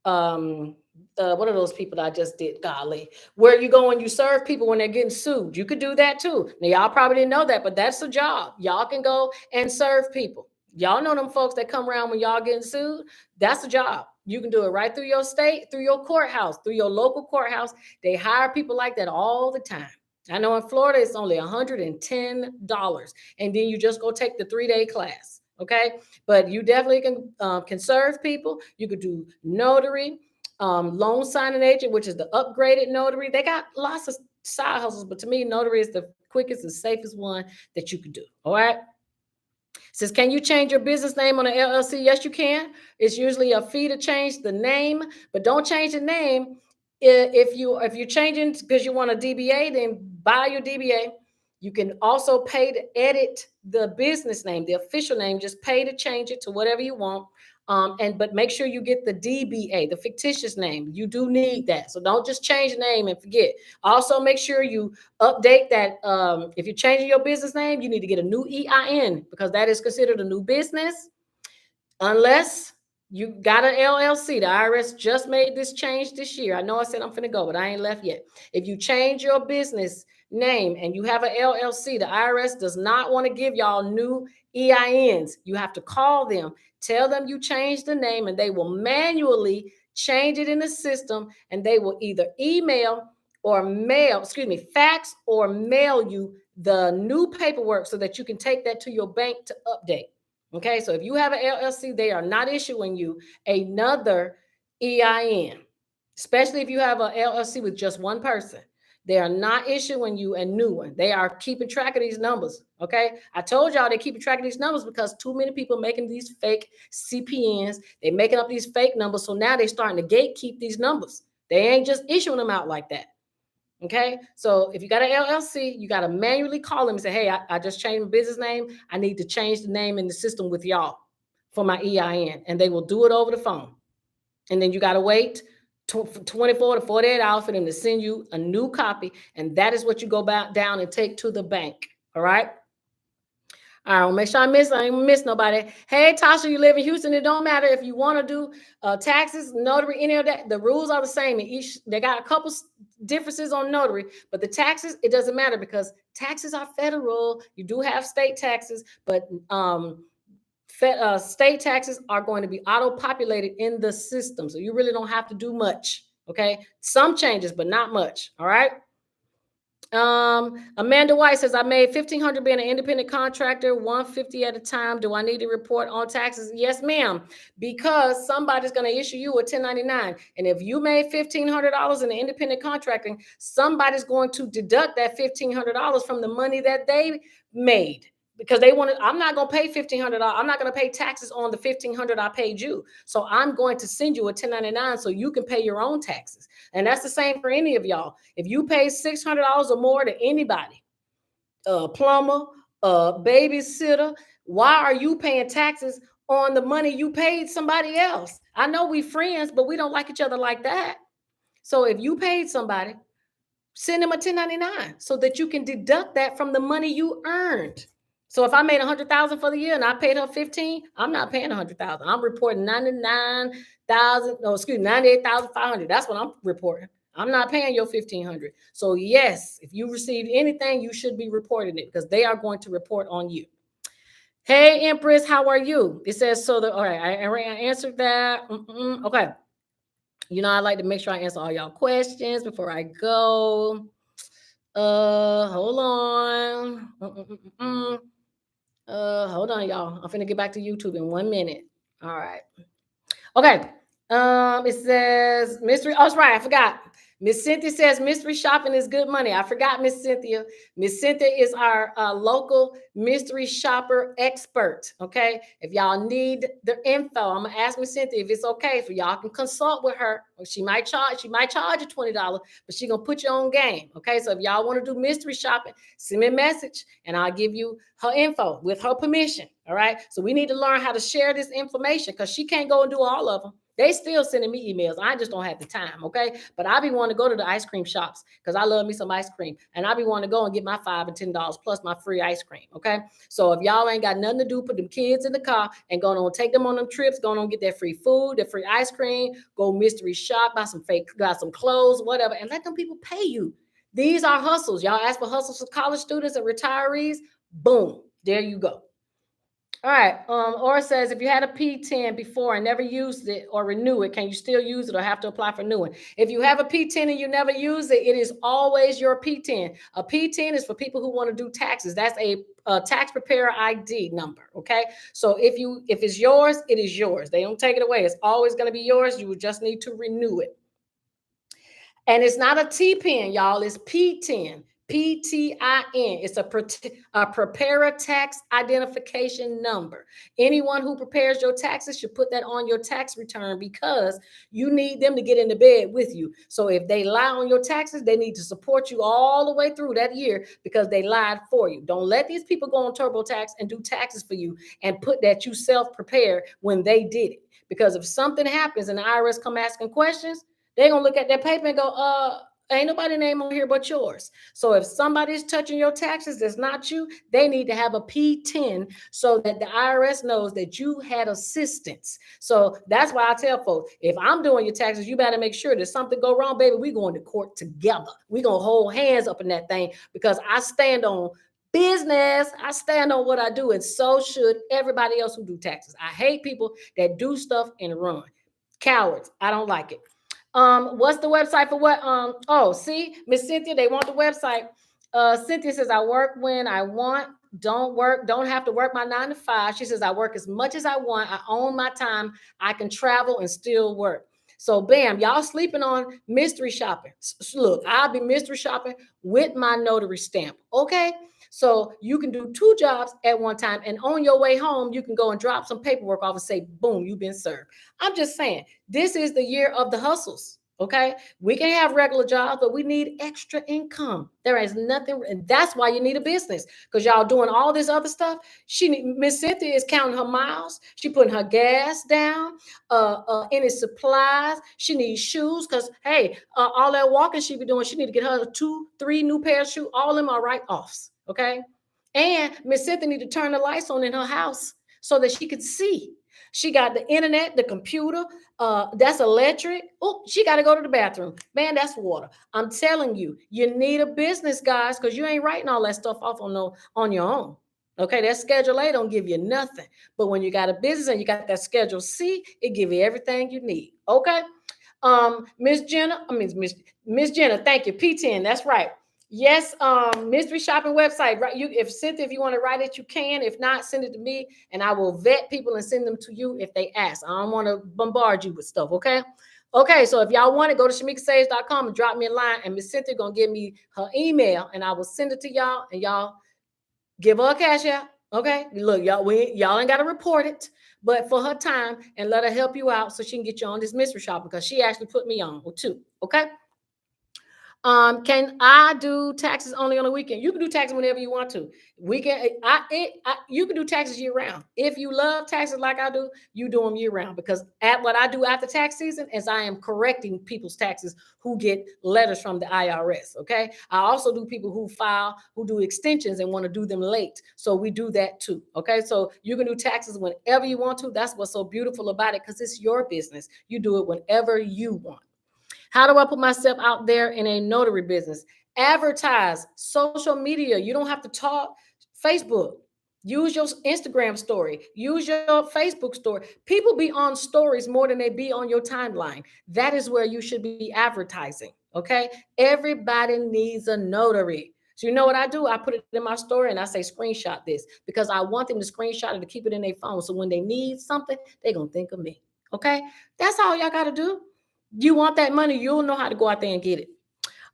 are those people that I just did? Golly, where you go and you serve people when they're getting sued. You could do that too. Now, y'all probably didn't know that, but that's a job. Y'all can go and serve people. Y'all know them folks that come around when y'all getting sued. That's a job. You can do it right through your state, through your courthouse, through your local courthouse. They hire people like that all the time. I know in Florida, it's only $110. And then you just go take the 3-day class. Okay. But you definitely can serve people. You could do notary, loan signing agent, which is the upgraded notary. They got lots of side hustles, but to me, notary is the quickest and safest one that you could do. All right. Says, can you change your business name on an LLC? Yes, you can. It's usually a fee to change the name, but don't change the name. If you're changing because you want a DBA, then buy your DBA. You can also pay to edit the business name, the official name. Just pay to change it to whatever you want. But make sure you get the DBA, the fictitious name. You do need that. So don't just change the name and forget. Also, make sure you update that. If you're changing your business name, you need to get a new EIN because that is considered a new business. Unless you got an LLC. The IRS just made this change this year. I know I said I'm finna go, but I ain't left yet. If you change your business name and you have an LLC, the IRS does not want to give y'all new EINs. You have to call them, tell them you changed the name, and they will manually change it in the system, and they will either email or fax or mail you the new paperwork so that you can take that to your bank to update. Okay, so if you have an LLC, they are not issuing you another EIN, especially if you have an LLC with just one person. They are not issuing you a new one. They are keeping track of these numbers. Okay, I told y'all they're keeping track of these numbers because too many people making these fake CPNs. They're making up these fake numbers. So now they're starting to gatekeep these numbers. They ain't just issuing them out like that. Okay, so if you got an LLC, you got to manually call them and say, hey, I just changed my business name. I need to change the name in the system with y'all for my EIN. And they will do it over the phone. And then you got to wait 24 to 48 hours for them to send you a new copy. And that is what you go back down and take to the bank. All right. All right, I'll make sure I ain't miss nobody. Hey, Tasha, you live in Houston. It don't matter if you want to do taxes, notary, any of that. The rules are the same. They got a couple differences on notary, but the taxes, it doesn't matter because taxes are federal. You do have state taxes, but state taxes are going to be auto-populated in the system. So you really don't have to do much. Okay, some changes, but not much. All right. Amanda White says, I made $1,500 being an independent contractor, $150 at a time. Do I need to report on taxes? Yes, ma'am, because somebody's going to issue you a 1099. And if you made $1,500 in the independent contracting, somebody's going to deduct that $1,500 from the money that they made. Because they want to, I'm not going to pay $1,500. I'm not going to pay taxes on the $1,500 I paid you. So I'm going to send you a 1099 so you can pay your own taxes. And that's the same for any of y'all. If you pay $600 or more to anybody, a plumber, a babysitter, why are you paying taxes on the money you paid somebody else? I know we friends, but we don't like each other like that. So if you paid somebody, send them a 1099 so that you can deduct that from the money you earned. So if I made $100,000 for the year and I paid her 15, I'm not paying $100,000. I'm reporting 98,500. That's what I'm reporting. I'm not paying your 1,500. So yes, if you received anything, you should be reporting it because they are going to report on you. Hey, Empress, how are you? It says so. All right, I answered that. Okay. You know, I like to make sure I answer all y'all questions before I go. Hold on. Hold on, y'all. I'm finna get back to YouTube in 1 minute. All right. Okay. It says mystery. Oh, that's right. I forgot. Miss Cynthia says mystery shopping is good money. I forgot Miss Cynthia. Miss Cynthia is our local mystery shopper expert. Okay, if y'all need the info, I'm gonna ask Miss Cynthia if it's okay for y'all can consult with her. She might charge you $20, but she gonna put you on game. Okay, so if y'all want to do mystery shopping, send me a message and I'll give you her info with her permission. All right, so we need to learn how to share this information because she can't go and do all of them. They still sending me emails. I just don't have the time, okay? But I be wanting to go to the ice cream shops because I love me some ice cream. And I be wanting to go and get my $5 and $10 plus my free ice cream, okay? So if y'all ain't got nothing to do, put them kids in the car and go on, take them on them trips, go on, get that free food, that free ice cream, go mystery shop, buy some clothes, whatever, and let them people pay you. These are hustles. Y'all ask for hustles for college students and retirees. Boom, there you go. All right. Or says if you had a P10 before and never used it or renew it, can you still use it or have to apply for a new one? If you have a P10 and you never use it, it is always your P10. A P10 is for people who want to do taxes. That's a tax preparer ID number. Okay. So if it's yours, it is yours. They don't take it away. It's always going to be yours. You would just need to renew it. And it's not a T-pen, y'all. It's P10. PTIN. It's a preparer tax identification number. Anyone who prepares your taxes should put that on your tax return because you need them to get into bed with you. So if they lie on your taxes, they need to support you all the way through that year because they lied for you. Don't let these people go on TurboTax and do taxes for you and put that you self-prepared when they did it. Because if something happens and the IRS come asking questions, they're going to look at that paper and go, ain't nobody name on here but yours. So if somebody's touching your taxes that's not you, they need to have a P10 so that the IRS knows that you had assistance. So that's why I tell folks, if I'm doing your taxes, you better make sure that something go wrong, baby. We going to court together. We going to hold hands up in that thing because I stand on business. I stand on what I do, and so should everybody else who do taxes. I hate people that do stuff and run. Cowards. I don't like it. What's the website for what? Oh, see, Miss Cynthia, they want the website. Cynthia says, I work when I want, don't have to work my 9 to 5. She says, I work as much as I want. I own my time. I can travel and still work. So, bam, y'all sleeping on mystery shopping. Look, I'll be mystery shopping with my notary stamp. Okay. So you can do 2 jobs at one time. And on your way home, you can go and drop some paperwork off and say, boom, you've been served. I'm just saying, this is the year of the hustles. Okay. We can have regular jobs, but we need extra income. There is nothing. And that's why you need a business because y'all doing all this other stuff. Miss Cynthia is counting her miles. She putting her gas down, any supplies. She needs shoes because, hey, all that walking she be doing, she need to get her 2, 3 new pairs of shoes. All of them are write-offs. Okay. And Miss Cynthia need to turn the lights on in her house so that she can see. She got the internet, the computer, that's electric. Oh, she got to go to the bathroom. Man, that's water. I'm telling you, you need a business, guys, because you ain't writing all that stuff off on your own. Okay, that Schedule A don't give you nothing. But when you got a business and you got that Schedule C, it give you everything you need. Okay. Miss Jenna, I mean Miss Jenna, thank you. P10, that's right. Yes, mystery shopping website. Right, you if Cynthia, if you want to write it, you can. If not, send it to me, and I will vet people and send them to you if they ask. I don't want to bombard you with stuff. Okay. Okay, so if y'all want to go to shamikasaves.com and drop me a line, and Miss Cynthia gonna give me her email, and I will send it to y'all, and y'all give her a cash out. Okay, look, y'all ain't got to report it, but for her time and let her help you out so she can get you on this mystery shop because she actually put me on too. Okay. Can I do taxes only on the weekend? You can do taxes whenever you want to. Weekend, you can do taxes year round. If you love taxes like I do, you do them year round because at what I do after tax season is I am correcting people's taxes who get letters from the IRS. Okay. I also do people who do extensions and want to do them late. So we do that too. Okay. So you can do taxes whenever you want to. That's what's so beautiful about it because it's your business. You do it whenever you want. How do I put myself out there in a notary business? Advertise, social media. You don't have to talk. Facebook. Use your Instagram story. Use your Facebook story. People be on stories more than they be on your timeline. That is where you should be advertising. Okay. Everybody needs a notary. So you know what I do? I put it in my story and I say screenshot this because I want them to screenshot it to keep it in their phone. So when they need something, they're going to think of me. Okay. That's all y'all got to do. You want that money, you'll know how to go out there and get it.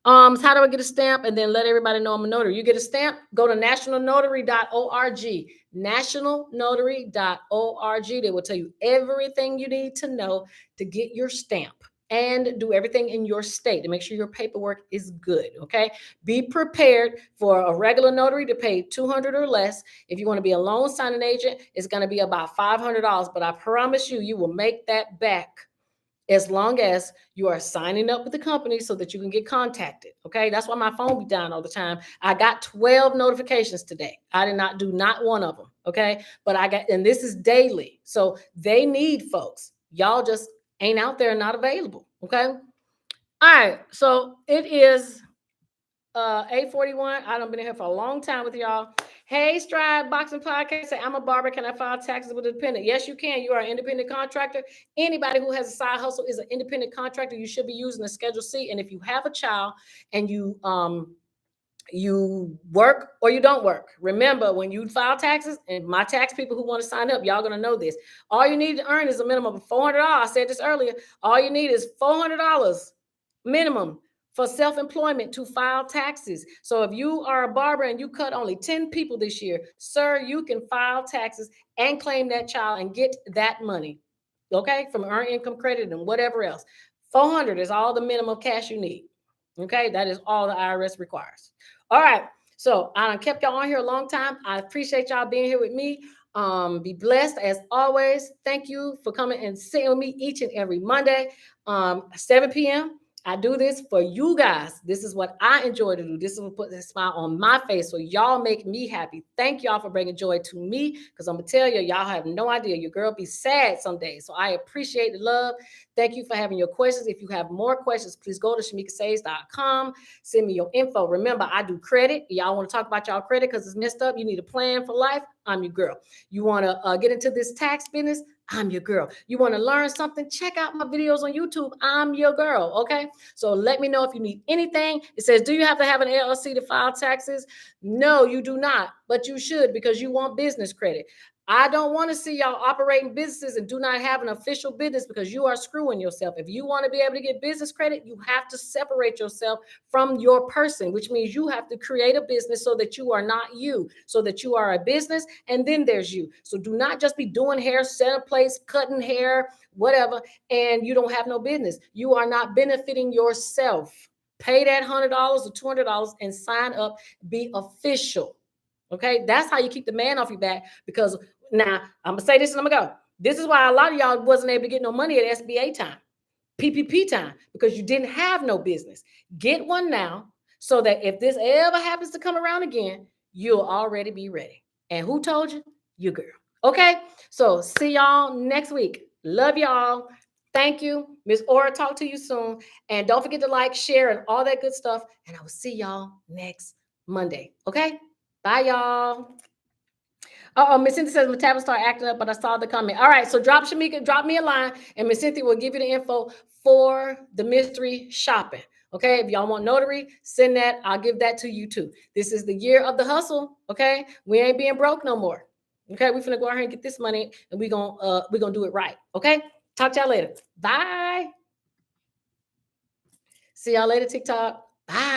So how do I get a stamp? And then let everybody know I'm a notary. You get a stamp, go to nationalnotary.org. Nationalnotary.org. They will tell you everything you need to know to get your stamp and do everything in your state to make sure your paperwork is good. Okay. Be prepared for a regular notary to pay $200 or less. If you want to be a loan signing agent, it's going to be about $500. But I promise you, you will make that back as long as you are signing up with the company so that you can get contacted. Okay. That's why my phone be down all the time. I got 12 notifications today. I did not do not one of them. Okay. But I got, and this is daily. So they need folks. Y'all just ain't out there, not available. Okay. All right. So it is 8:41. I done been here for a long time with y'all. Hey, Stride Boxing Podcast. Say, I'm a barber. Can I file taxes with a dependent? Yes, you can. You are an independent contractor. Anybody who has a side hustle is an independent contractor. You should be using a Schedule C. And if you have a child and you work or you don't work, remember when you file taxes, and my tax people who want to sign up, y'all gonna know this. All you need to earn is a minimum of $400. I said this earlier. All you need is $400 minimum for self-employment to file taxes. So if you are a barber and you cut only 10 people this year, sir, you can file taxes and claim that child and get that money, okay, from earned income credit and whatever else. 400 is all the minimum cash you need. Okay, that is all the IRS requires. All right, so I kept y'all on here a long time. I appreciate y'all being here with me. Be blessed as always. Thank you for coming and sitting with me each and every Monday, 7 p.m. I do this for you guys. This is what I enjoy to do. This is what puts a smile on my face. So y'all make me happy. Thank y'all for bringing joy to me, because I'm going to tell you, y'all have no idea. Your girl be sad some days. So I appreciate the love. Thank you for having your questions. If you have more questions, please go to shamikasaves.com. Send me your info. Remember, I do credit. Y'all want to talk about y'all credit because it's messed up. You need a plan for life. I'm your girl. You want to get into this tax business? I'm your girl. You want to learn something? Check out my videos on YouTube. I'm your girl. Okay. So let me know if you need anything. It says, do you have to have an LLC to file taxes? No, you do not, but you should, because you want business credit. I don't want to see y'all operating businesses and do not have an official business, because you are screwing yourself. If you want to be able to get business credit, you have to separate yourself from your person, which means you have to create a business so that you are not you, so that you are a business and then there's you. So do not just be doing hair, center place, cutting hair, whatever, and you don't have no business. You are not benefiting yourself. Pay that $100 or $200 and sign up, be official. Okay, that's how you keep the man off your back. Because now I'm gonna say this and I'm gonna go. This is why a lot of y'all wasn't able to get no money at SBA time, PPP time, because you didn't have no business. Get one now, so that if this ever happens to come around again, you'll already be ready. And who told you? You girl. Okay, so see y'all next week. Love y'all. Thank you. Miss Aura, talk to you soon. And don't forget to like, share, and all that good stuff. And I will see y'all next Monday. Okay? Bye, y'all. Miss Cynthia says my tablet started acting up, but I saw the comment. All right, so drop Shamika, drop me a line, and Miss Cynthia will give you the info for the mystery shopping. Okay, if y'all want notary, send that. I'll give that to you too. This is the year of the hustle. Okay, we ain't being broke no more. Okay, we finna go ahead and get this money, and we gonna do it right. Okay, talk to y'all later. Bye. See y'all later, TikTok. Bye.